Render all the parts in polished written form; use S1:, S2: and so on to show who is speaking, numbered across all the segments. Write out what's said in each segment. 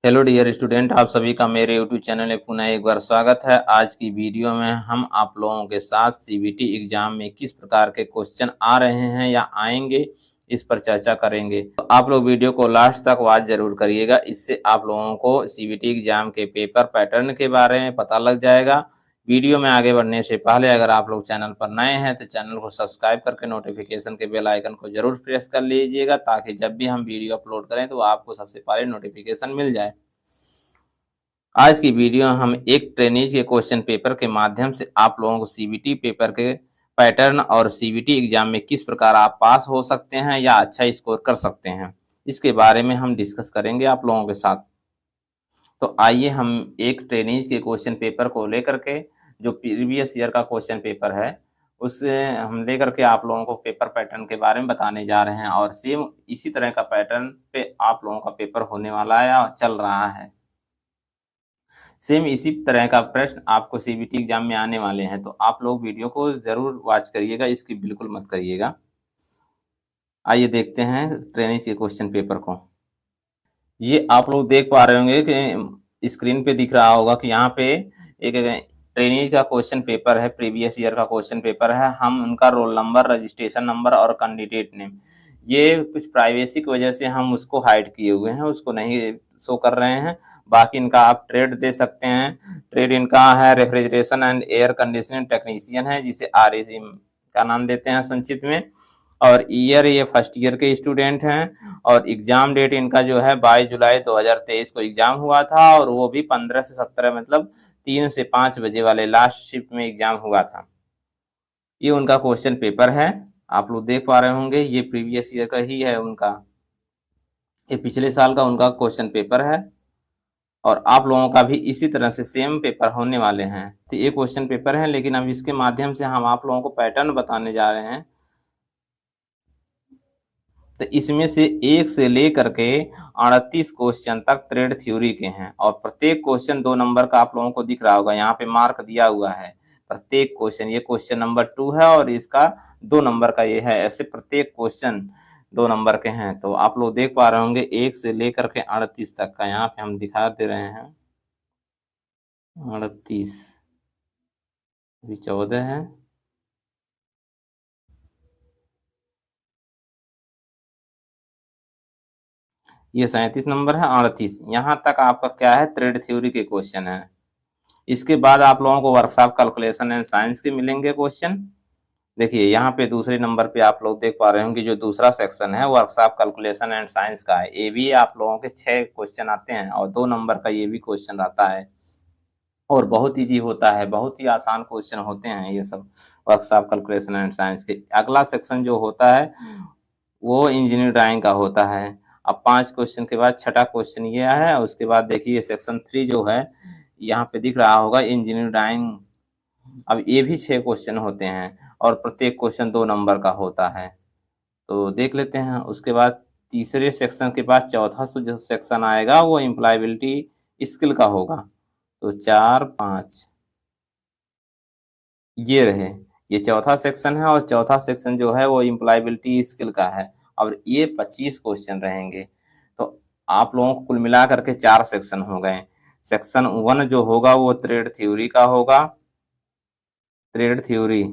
S1: Hello dear student, आप सभी का मेरे यूट्यूब चैनल में पुनः एक बार स्वागत है। आज की वीडियो में हम आप लोगों के साथ सीबीटी एग्जाम में किस प्रकार के क्वेश्चन आ रहे हैं या आएंगे, इस पर चर्चा करेंगे। तो आप लोग वीडियो को लास्ट तक वॉच जरूर करिएगा। इससे आप लोगों को सीबीटी एग्जाम के पेपर पैटर्न के बारे में पता लग जाएगा। वीडियो में आगे बढ़ने से पहले अगर आप लोग चैनल पर नए हैं तो चैनल को सब्सक्राइब करके नोटिफिकेशन के बेल आइकन को जरूर प्रेस कर लीजिएगा, ताकि जब भी हम वीडियो अपलोड करें तो आपको सबसे पहले नोटिफिकेशन मिल जाए। आज की वीडियो हम एक ट्रेनीज के क्वेश्चन पेपर के माध्यम से आप लोगों को सीबीटी पेपर के पैटर्न और सीबीटी एग्जाम में किस प्रकार आप पास हो सकते हैं या अच्छा स्कोर कर सकते हैं, इसके बारे में हम डिस्कस करेंगे आप लोगों के साथ। तो आइए हम एक ट्रेनीज के क्वेश्चन पेपर को लेकर के, जो प्रीवियस ईयर का क्वेश्चन पेपर है, उससे हम लेकर के आप लोगों को पेपर पैटर्न के बारे में बताने जा रहे हैं। और सेम इसी तरह का पैटर्न पे आप लोगों का पेपर होने वाला है और चल रहा है। सेम इसी तरह का प्रश्न आपको सीबीटी एग्जाम में आने वाले हैं, तो आप लोग वीडियो को जरूर वॉच करिएगा, इसकी बिल्कुल मत करिएगा। आइए देखते हैं ट्रेनिंग के क्वेश्चन पेपर को। ये आप लोग देख पा रहे होंगे कि स्क्रीन पे दिख रहा होगा कि यहाँ पे एक ट्रेनिंग का क्वेश्चन पेपर है, प्रीवियस ईयर का क्वेश्चन पेपर है। हम उनका रोल नंबर, रजिस्ट्रेशन नंबर और कैंडिडेट नेम, ये कुछ प्राइवेसी की वजह से हम उसको हाइड किए हुए हैं, उसको नहीं शो कर रहे हैं। बाकी इनका आप ट्रेड दे सकते हैं। ट्रेड इनका है refrigeration and air conditioning technician है, जिसे RAC का नाम देते हैं संक्षिप्त में। और ईयर ये फर्स्ट ईयर के स्टूडेंट हैं। और एग्जाम डेट इनका जो है 22 जुलाई 2023 को एग्जाम हुआ था, और वो भी 15 से 17 मतलब 3 से 5 बजे वाले लास्ट शिफ्ट में एग्जाम हुआ था। ये उनका क्वेश्चन पेपर है, आप लोग देख पा रहे होंगे। ये प्रीवियस ईयर का ही है उनका, ये पिछले साल का उनका क्वेश्चन पेपर है। और आप लोगों का भी इसी तरह से सेम पेपर होने वाले हैं। तो ये क्वेश्चन पेपर है, लेकिन अब इसके माध्यम से हम आप लोगों को पैटर्न बताने जा रहे हैं। तो इसमें से 1 से लेकर के 38 क्वेश्चन तक ट्रेड थ्योरी के हैं, और प्रत्येक क्वेश्चन 2 नंबर का आप लोगों को दिख रहा होगा, यहाँ पे मार्क दिया हुआ है प्रत्येक क्वेश्चन। ये क्वेश्चन नंबर 2 है और इसका 2 नंबर का ये है। ऐसे प्रत्येक क्वेश्चन 2 नंबर के हैं। तो आप लोग देख पा रहे होंगे 1 से लेकर के 38 तक का यहाँ पे हम दिखा दे रहे हैं। 38, अभी 14 है। ये 37 नंबर है, 38 यहाँ तक आपका क्या है, ट्रेड थ्योरी के क्वेश्चन है। इसके बाद आप लोगों को वर्कशॉप कैलकुलेशन एंड साइंस के मिलेंगे क्वेश्चन। देखिए यहाँ पे दूसरे नंबर पे आप लोग देख पा रहे होंगे, जो दूसरा सेक्शन है वर्कशॉप कैलकुलेशन एंड साइंस का है। ये भी आप लोगों के 6 क्वेश्चन आते हैं, और 2 नंबर का ये भी क्वेश्चन आता है, और बहुत ईजी होता है, बहुत ही आसान क्वेश्चन होते हैं ये सब वर्कशॉप कैलकुलेशन एंड साइंस के। अगला सेक्शन जो होता है वो इंजीनियरिंग ड्राइंग का होता है। अब 5 क्वेश्चन के बाद छठा क्वेश्चन ये है। उसके बाद देखिए सेक्शन 3 जो है, यहाँ पे दिख रहा होगा इंजीनियरिंग ड्राइंग। अब ये भी 6 क्वेश्चन होते हैं, और प्रत्येक क्वेश्चन 2 नंबर का होता है। तो देख लेते हैं। उसके बाद तीसरे सेक्शन के बाद चौथा जो सेक्शन आएगा वो एम्प्लॉयबिलिटी स्किल का होगा। तो 4, 5 ये रहे, ये चौथा सेक्शन है, और चौथा सेक्शन जो है वो एम्प्लॉयबिलिटी स्किल का है। और ये 25 क्वेश्चन रहेंगे। तो आप लोगों को कुल मिला करके 4 सेक्शन हो गए। सेक्शन 1 जो होगा वो ट्रेड थ्योरी का होगा, ट्रेड थ्योरी।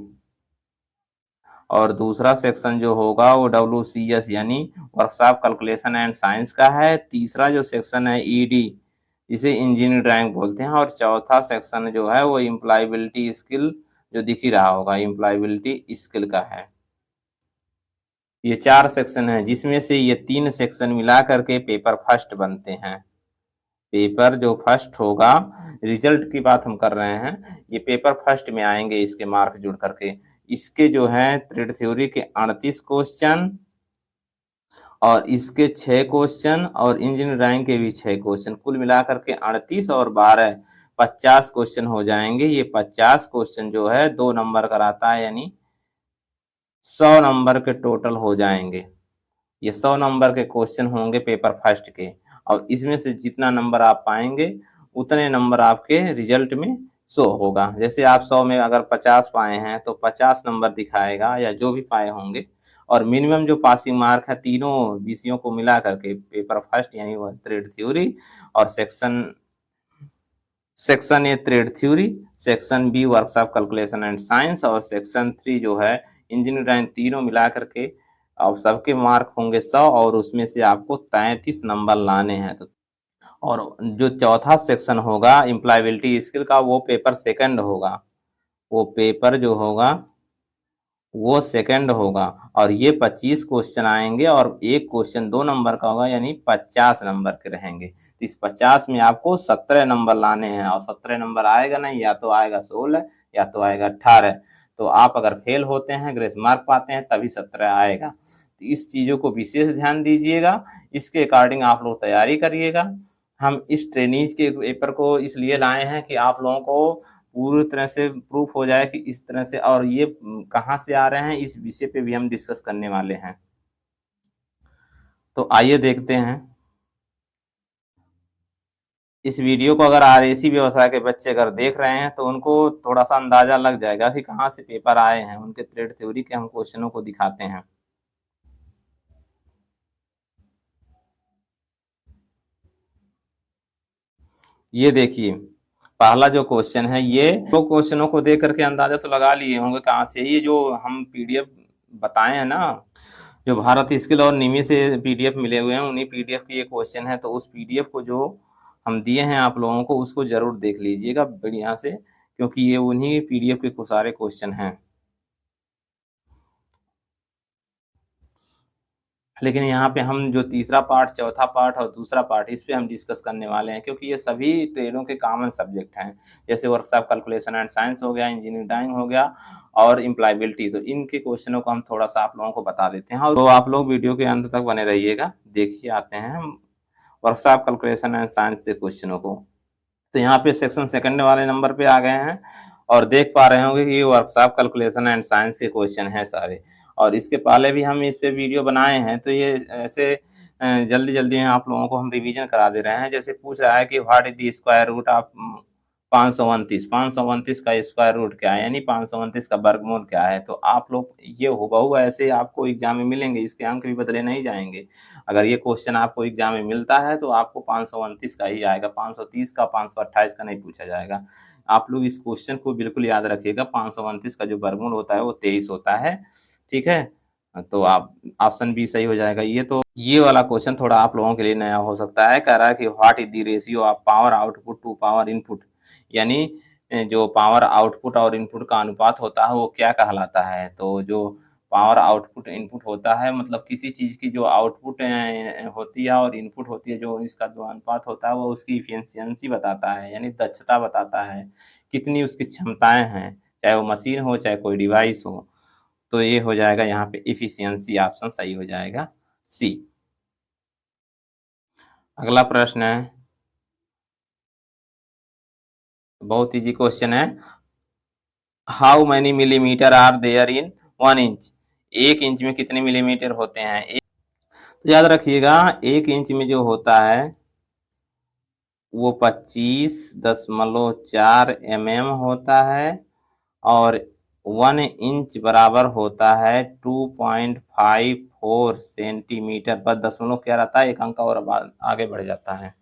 S1: और दूसरा सेक्शन जो होगा वो WCS यानी वर्कशॉप कैलकुलेशन एंड साइंस का है। तीसरा जो सेक्शन है ED, जिसे इंजीनियरिंग ड्राइंग बोलते हैं। और चौथा सेक्शन जो है वो एम्प्लॉयबिलिटी स्किल, जो दिख ही रहा होगा, एम्प्लॉयबिलिटी स्किल का है। ये 4 सेक्शन है, जिसमें से ये 3 सेक्शन मिला करके पेपर फर्स्ट बनते हैं। पेपर जो फर्स्ट होगा, रिजल्ट की बात हम कर रहे हैं, ये पेपर फर्स्ट में आएंगे, इसके मार्क्स जुड़ करके। इसके जो है ट्रेड थ्योरी के 38 क्वेश्चन, और इसके 6 क्वेश्चन, और इंजीनियरिंग ड्राइंग के भी 6 क्वेश्चन, कुल मिलाकर के 38 और 12 50 क्वेश्चन हो जाएंगे। ये 50 क्वेश्चन जो है 2 नंबर का रहता है, यानी 100 नंबर के टोटल हो जाएंगे। ये 100 नंबर के क्वेश्चन होंगे पेपर फर्स्ट के, और इसमें से जितना नंबर आप पाएंगे उतने नंबर आपके रिजल्ट में शो होगा। जैसे आप 100 में अगर 50 पाए हैं तो 50 नंबर दिखाएगा, या जो भी पाए होंगे। और मिनिमम जो पासिंग मार्क है तीनों विषयों को मिला करके, पेपर फर्स्ट यानी वो ट्रेड थ्योरी, और section section A trade theory, section B workshop calculation and science, और सेक्शन 3 जो है इंजीनियरिंग, तीनों मिला करके अब सबके मार्क होंगे 100, और उसमें से आपको 33 नंबर लाने हैं। तो और जो चौथा सेक्शन होगा इम्प्लॉयबिलिटी स्किल का, वो पेपर सेकंड होगा। वो पेपर जो होगा वो सेकंड होगा, और ये 25 क्वेश्चन आएंगे, और एक क्वेश्चन 2 नंबर का होगा, यानी 50 नंबर के रहेंगे। तो इस 50 में आपको 17 नंबर लाने हैं, और 17 नंबर आएगा नहीं, या तो आएगा 16 या तो आएगा 18। तो आप अगर फेल होते हैं, ग्रेस मार्क पाते हैं, तभी 17 आएगा। तो इस चीज़ों को विशेष ध्यान दीजिएगा, इसके अकॉर्डिंग आप लोग तैयारी करिएगा। हम इस ट्रेनीज के पेपर को इसलिए लाए हैं कि आप लोगों को पूरी तरह से प्रूफ हो जाए कि इस तरह से, और ये कहाँ से आ रहे हैं, इस विषय पे भी हम डिस्कस करने वाले हैं। तो आइए देखते हैं इस वीडियो को। अगर आरएसी व्यवसाय के बच्चे अगर देख रहे हैं तो उनको थोड़ा सा अंदाजा लग जाएगा कि कहाँ से पेपर आए हैं। उनके ट्रेड थ्योरी के हम क्वेश्चनों को दिखाते हैं। ये देखिए, पहला जो क्वेश्चन है, ये दो क्वेश्चनों को देख करके अंदाजा तो लगा लिए होंगे कहाँ से। ये जो हम पीडीएफ बताए हैं ना, जो भारत स्किल और निमी से पीडीएफ मिले हुए हैं, उन्हीं पीडीएफ की ये क्वेश्चन है। तो उस पीडीएफ को जो हम दिए हैं आप लोगों को, उसको जरूर देख लीजिएगा बढ़िया से, क्योंकि ये उन्हीं पीडीएफ के सारे क्वेश्चन हैं। लेकिन यहाँ पे हम जो तीसरा पार्ट, चौथा पार्ट और दूसरा पार्ट, इस पे हम डिस्कस करने वाले हैं, क्योंकि ये सभी ट्रेडों के कॉमन सब्जेक्ट हैं। जैसे वर्कशॉप कैलकुलेशन एंड साइंस हो गया, इंजीनियरिंग हो गया, और इम्प्लॉयबिलिटी। तो इनके क्वेश्चनों को हम थोड़ा सा आप लोगों को बता देते हैं, और तो आप लोग वीडियो के अंत तक बने रहिएगा। देखिए, आते हैं हम वर्कशॉप कैलकुलेशन एंड साइंस से क्वेश्चनों को। तो यहाँ पे सेक्शन सेकंड वाले नंबर पे आ गए हैं, और देख पा रहे होंगे कि ये वर्कशॉप कैलकुलेशन एंड साइंस के क्वेश्चन हैं सारे। और इसके पहले भी हम इस पे वीडियो बनाए हैं, तो ये ऐसे जल्दी जल्दी आप लोगों को हम रिवीजन करा दे रहे हैं। जैसे पूछ रहा है कि what is the square root of 529 का स्क्वायर रूट क्या है, यानी 529 का वर्गमूल क्या है। तो आप लोग ये हुबहू ऐसे आपको एग्जाम में मिलेंगे, इसके अंक भी बदले नहीं जाएंगे। अगर ये क्वेश्चन आपको एग्जाम में मिलता है तो आपको 529 का ही आएगा, 530 का, 528 का नहीं पूछा जाएगा। आप लोग इस क्वेश्चन को बिल्कुल याद रखिएगा। 529 का जो वर्गमूल होता है वो 23 होता है। ठीक है, तो आप ऑप्शन बी सही हो जाएगा। ये वाला क्वेश्चन थोड़ा आप लोगों के लिए नया हो सकता है। कह रहा है कि what is the ratio of power output to power input, यानी जो पावर आउटपुट और इनपुट का अनुपात होता है वो क्या कहलाता है। तो जो पावर आउटपुट इनपुट होता है, मतलब किसी चीज़ की जो आउटपुट होती है और इनपुट होती है, जो इसका जो अनुपात होता है वो उसकी इफिशियंसी बताता है, यानी दक्षता बताता है, कितनी उसकी क्षमताएं हैं, चाहे वो मशीन हो चाहे कोई डिवाइस हो। तो ये हो जाएगा यहाँ पे इफिशियंसी, ऑप्शन सही हो जाएगा सी। अगला प्रश्न है, बहुत इजी क्वेश्चन है। How many millimetre are there in 1 inch, 1 inch में कितने मिलीमीटर होते हैं। तो याद रखिएगा, 1 इंच में जो होता है वो 25.4 mm होता है, और 1 इंच बराबर होता है 2.54 सेंटीमीटर। बस दशमलव क्या रहता है, एक अंक और आगे बढ़ जाता है,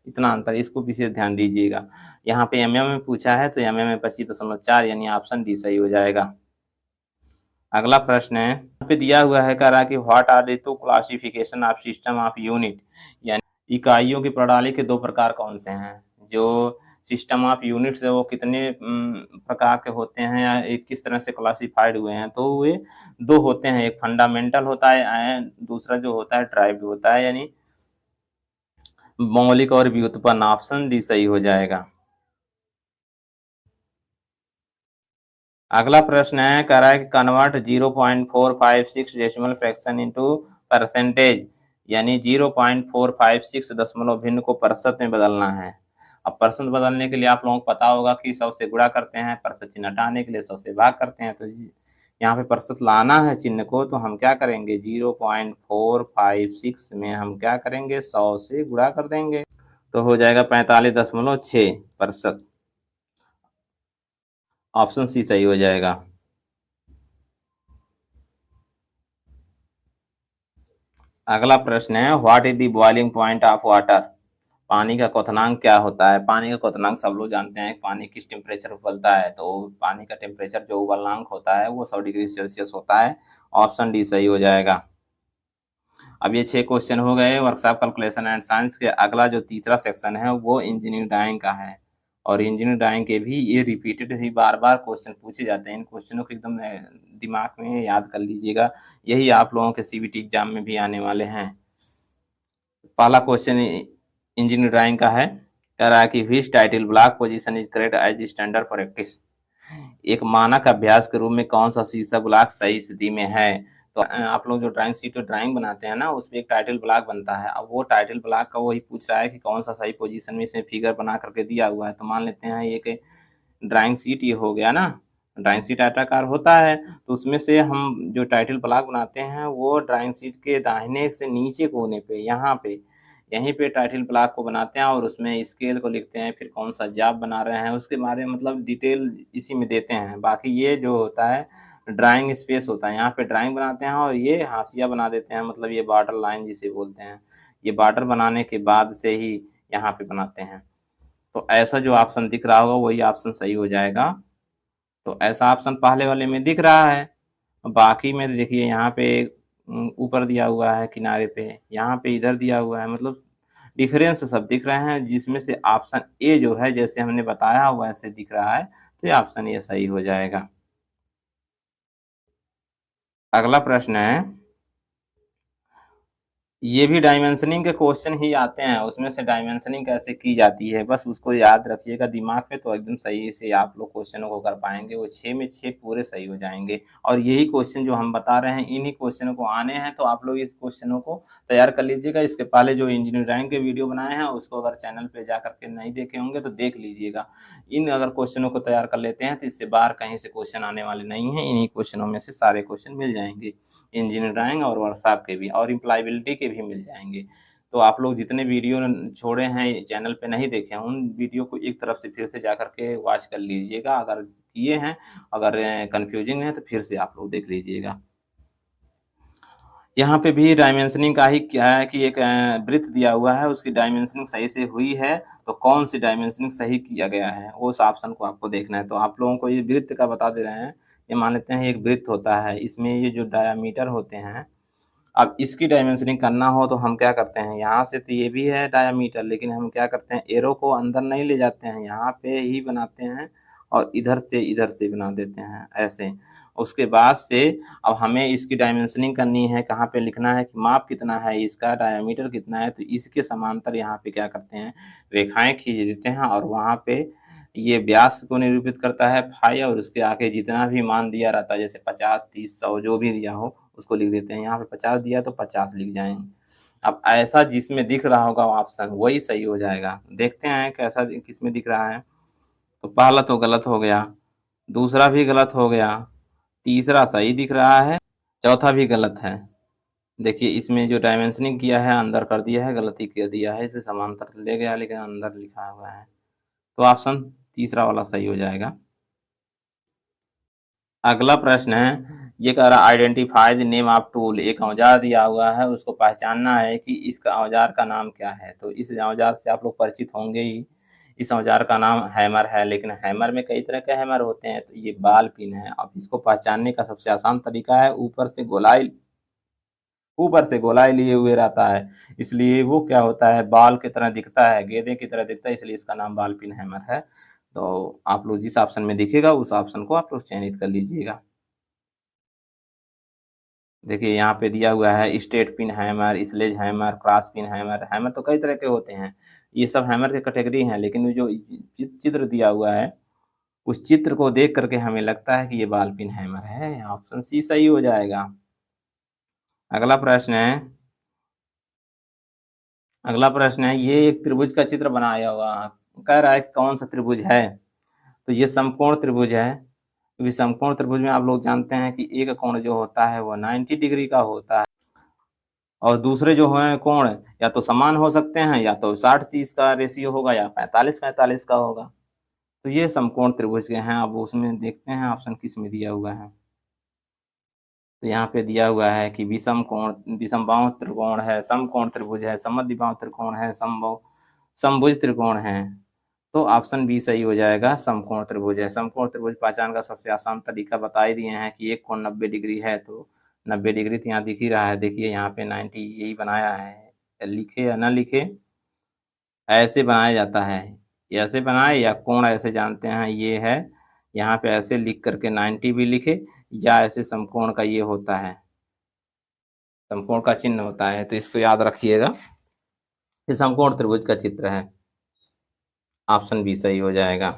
S1: इतना अंतर। इसको विशेष ध्यान दीजिएगा। यहाँ पे mm में पूछा है, तो mm में 25.4, यानी ऑप्शन डी सही हो जाएगा। अगला प्रश्न है, यहाँ पे दिया हुआ है, कह रहा है कि what are the two classification of system of unit, यानी इकाइयों की प्रणाली के दो प्रकार कौन से हैं। जो सिस्टम ऑफ यूनिट्स है वो कितने प्रकार के होते हैं, या एक किस तरह से क्लासिफाइड हुए हैं। तो वे दो होते हैं, एक फंडामेंटल होता है, दूसरा जो होता है ड्राइव्ड होता है, यानी मौलिक और व्युत्पन्न। ऑप्शन डी सही हो जाएगा। अगला प्रश्न है, कह रहा है कि convert 0.456 decimal fraction into percentage, यानी 0.456 दशमलव भिन्न को प्रतिशत में बदलना है। अब प्रतिशत बदलने के लिए आप लोगों को पता होगा कि 100 से गुणा करते हैं, प्रतिशत चिन्ह हटाने के लिए 100 से भाग करते हैं। तो यहाँ पे प्रतिशत लाना है चिन्ह को, तो हम क्या करेंगे, 0.456 में हम क्या करेंगे, 100 से गुणा कर देंगे, तो हो जाएगा 45.6%। ऑप्शन सी सही हो जाएगा। अगला प्रश्न है, what is the boiling point of water? पानी का क्वथनांक क्या होता है? पानी का क्वथनांक सब लोग जानते हैं, पानी किस टेम्परेचर पर उबलता है, तो पानी का टेम्परेचर जो उबलनांक होता है वो 100 डिग्री सेल्सियस होता है। ऑप्शन डी सही हो जाएगा। अब ये 6 क्वेश्चन हो गए वर्कशॉप कैलकुलेशन एंड साइंस के। अगला जो तीसरा सेक्शन है वो इंजीनियरिंग ड्राइंग का है, और इंजीनियरिंग ड्राइंग के भी ये रिपीटेड ही बार बार क्वेश्चन पूछे जाते हैं। इन क्वेश्चनों को एकदम दिमाग में याद कर लीजिएगा, यही आप लोगों के सीबीटी एग्जाम में भी आने वाले हैं। पहला क्वेश्चन इंजीनियरिंग ड्राइंग का है, कह रहा है कि which title block position is correct as standard practice? एक मानक अभ्यास के रूप में कौन सा शीर्षक ब्लॉक सही स्थिति में है? तो आप लोग जो ड्राइंग शीट पे ड्राइंग बनाते हैं ना, उसपे एक टाइटल ब्लॉक बनता है। अब वो टाइटल ब्लॉक का वही पूछ रहा है कि कौन सा सही पोजीशन में इसमें फिगर बना करके दिया हुआ है। तो मान लेते हैं एक ड्राइंग शीट ये हो गया ना, ड्राइंग शीट आयताकार होता है, तो उसमें से हम जो टाइटल ब्लॉक बनाते हैं वो ड्राइंग शीट के दाहिने से नीचे कोने पे, यहाँ पे, यहीं पे टाइटल ब्लॉक को बनाते हैं और उसमें स्केल को लिखते हैं, फिर कौन सा जॉब बना रहे हैं उसके बारे में मतलब डिटेल इसी में देते हैं। बाकी ये जो होता है ड्राइंग स्पेस होता है, यहाँ पे ड्राइंग बनाते हैं और ये हाशिया बना देते हैं, मतलब ये बॉर्डर लाइन जिसे बोलते हैं। ये बॉर्डर बनाने के बाद से ही यहाँ पे बनाते हैं। तो ऐसा जो ऑप्शन दिख रहा होगा वही ऑप्शन सही हो जाएगा। तो ऐसा ऑप्शन पहले वाले में दिख रहा है। बाकी में देखिए यहाँ पे ऊपर दिया हुआ है किनारे पे, यहाँ पे इधर दिया हुआ है, मतलब डिफरेंस सब दिख रहे हैं, जिसमें से ऑप्शन ए जो है जैसे हमने बताया वैसे दिख रहा है, तो ये ऑप्शन ए सही हो जाएगा। अगला प्रश्न है, ये भी डायमेंशनिंग के क्वेश्चन ही आते हैं, उसमें से डायमेंशनिंग कैसे की जाती है बस उसको याद रखिएगा दिमाग में, तो एकदम सही से आप लोग क्वेश्चनों को कर पाएंगे। वो 6 में 6 पूरे सही हो जाएंगे। और यही क्वेश्चन जो हम बता रहे हैं इन्हीं क्वेश्चनों को आने हैं, तो आप लोग इस क्वेश्चनों को तैयार कर लीजिएगा। इसके पहले जो इंजीनियरिंग ड्राइंग के वीडियो बनाए हैं उसको अगर चैनल पर जा करके नहीं देखे होंगे तो देख लीजिएगा। इन अगर क्वेश्चनों को तैयार कर लेते हैं तो इससे बाहर कहीं से क्वेश्चन आने वाले नहीं हैं, इन्हीं क्वेश्चनों में से सारे क्वेश्चन मिल जाएंगे। इंजीनियरिंग ड्राइंग और वर्कशॉप के भी और इम्प्लॉयबिलिटी के भी मिल जाएँगे। तो आप लोग जितने वीडियो छोड़े हैं चैनल पे नहीं देखे हैं, उन वीडियो को एक तरफ से फिर से जा कर के वॉच कर लीजिएगा। अगर किए हैं, अगर कन्फ्यूजिंग है तो फिर से आप लोग देख लीजिएगा। यहाँ पे भी डायमेंशनिंग का ही क्या है कि एक वृत्त दिया हुआ है, उसकी डायमेंशनिंग सही से हुई है, तो कौन सी डायमेंशनिंग सही किया गया है, उस ऑप्शन को आपको देखना है। तो आप लोगों को ये वृत्त का बता दे रहे हैं। ये मान लेते हैं एक वृत्त होता है, इसमें ये जो डायामीटर होते हैं, अब इसकी डायमेंशनिंग करना हो तो हम क्या करते हैं, यहाँ से तो ये भी है डायामीटर, लेकिन हम क्या करते हैं एरो को अंदर नहीं ले जाते हैं, यहाँ पे ही बनाते हैं और इधर से बना देते हैं ऐसे। उसके बाद से अब हमें इसकी डायमेंशनिंग करनी है, कहाँ पे लिखना है कि माप कितना है इसका, डायामीटर कितना है, तो इसके समांतर यहाँ पे क्या करते हैं रेखाएं खींच देते हैं, और वहाँ पे ये व्यास को निरूपित करता है फाई, और उसके आगे जितना भी मान दिया रहता है जैसे 50, 30, 100 जो भी दिया हो उसको लिख देते हैं। यहाँ पे 50 दिया तो 50 लिख जाएंगे। अब ऐसा जिसमें दिख रहा होगा ऑप्शन वही सही हो जाएगा। देखते हैं कैसा किसमें दिख रहा है। तो पहला तो गलत हो गया, दूसरा भी गलत हो गया, तीसरा सही दिख रहा है, चौथा भी गलत है। देखिए इसमें जो डायमेंशनिंग किया है अंदर कर दिया है, गलती कर दिया है, इसे समांतर ले गया लेकिन अंदर लिखा हुआ है। तो ऑप्शन तीसरा वाला सही हो जाएगा। अगला प्रश्न है, ये कह रहा identify the name of tool. एक औजार दिया हुआ है, उसको पहचानना है कि इसका औजार का नाम क्या है। तो इस औजार से आप लोग परिचित होंगे ही। इस औजार का नाम हैमर है, लेकिन हैमर में कई तरह के हैमर होते हैं, तो ये बॉल पिन है। अब इसको पहचानने का सबसे आसान तरीका है, ऊपर से गोलाई लिए हुए रहता है, इसलिए वो क्या होता है बाल की तरह दिखता है, गेंदे की तरह दिखता है, इसलिए इसका नाम बॉल पिन हैमर है। तो आप लोग जिस ऑप्शन में दिखेगा उस ऑप्शन को आप लोग चयनित कर लीजिएगा। देखिए यहाँ पे दिया हुआ है straight pin hammer, sledge hammer, cross pin hammer. Hammer तो कई तरह के होते हैं, ये सब हैमर के कैटेगरी हैं, लेकिन जो चित्र दिया हुआ है उस चित्र को देख करके हमें लगता है कि ये बॉल पिन हैमर है। ऑप्शन सी सही हो जाएगा। अगला प्रश्न है, ये एक त्रिभुज का चित्र बनाया हुआ, कह रहा है कि कौन सा त्रिभुज है। तो ये समकोण त्रिभुज है, क्योंकि समकोण त्रिभुज में आप लोग जानते हैं कि एक कोण जो होता है वो 90 डिग्री का होता है, और दूसरे जो हैं कोण या तो समान हो सकते हैं, या तो 60-30 का रेशियो होगा, या 45-45 का होगा। तो ये समकोण त्रिभुज के हैं। अब उसमें देखते हैं ऑप्शन किस में दिया हुआ है। तो यहाँ पे दिया हुआ है कि विषमबाहु त्रिकोण है, समकोण त्रिभुज है, समद्विबाहु त्रिकोण है, समभुज त्रिकोण है। तो ऑप्शन बी सही हो जाएगा, समकोण त्रिभुज है। समकोण त्रिभुज पहचान का सबसे आसान तरीका बता ही दिए हैं कि एक कोण 90 डिग्री है, तो 90 डिग्री तो यहाँ दिख ही रहा है। देखिए यहाँ पे 90 यही बनाया है, लिखे या ना लिखे, ऐसे बनाया जाता है। ऐसे बनाए या कोण ऐसे जानते हैं ये है, यहाँ पे ऐसे लिख करके 90 भी लिखे, या ऐसे समकोण का ये होता है, समकोण का चिन्ह होता है, तो इसको याद रखिएगा। ये समकोण त्रिभुज का चित्र है। ऑप्शन बी सही हो जाएगा।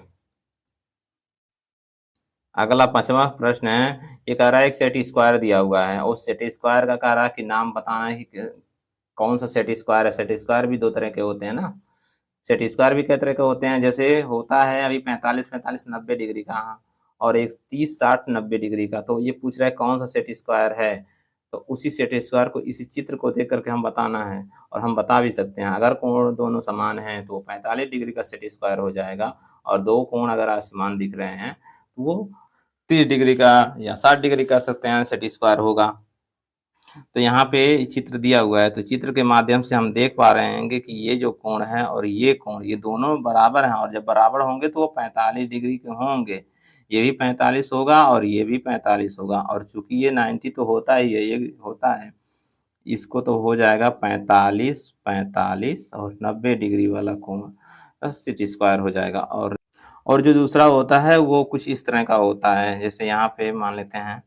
S1: अगला 5वां प्रश्न है, ये कह रहा है एक सेट स्क्वायर दिया हुआ है, उस सेट स्क्वायर का कह रहा है कि नाम बताना है कि कौन सा सेट स्क्वायर है। सेट स्क्वायर भी दो तरह के होते हैं ना, सेट स्क्वायर भी कई तरह के होते हैं। जैसे होता है अभी 45 90 डिग्री का, और एक 30 60 90 डिग्री का। तो ये पूछ रहा है कौन सा सेट स्क्वायर है, तो उसी सेट स्क्वायर को इसी चित्र को देख करके हम बताना है, और हम बता भी सकते हैं। अगर कोण दोनों समान हैं तो 45 डिग्री का सेट स्क्वायर हो जाएगा, और दो कोण अगर असमान दिख रहे हैं तो वो 30 डिग्री का या 60 डिग्री का सकते हैं सेट स्क्वायर होगा। तो यहाँ पे चित्र दिया हुआ है, तो चित्र के माध्यम से हम देख पा रहे हैं कि ये जो कोण है और ये कोण, ये दोनों बराबर हैं, और जब बराबर होंगे तो वो 45 डिग्री के होंगे। ये भी 45 होगा और ये भी 45 होगा, और चूंकि ये 90 तो होता ही है, ये होता है, इसको तो हो जाएगा 45 45 और 90 डिग्री वाला कोण सेट स्क्वायर हो जाएगा। और जो दूसरा होता है वो कुछ इस तरह का होता है, जैसे यहाँ पे मान लेते हैं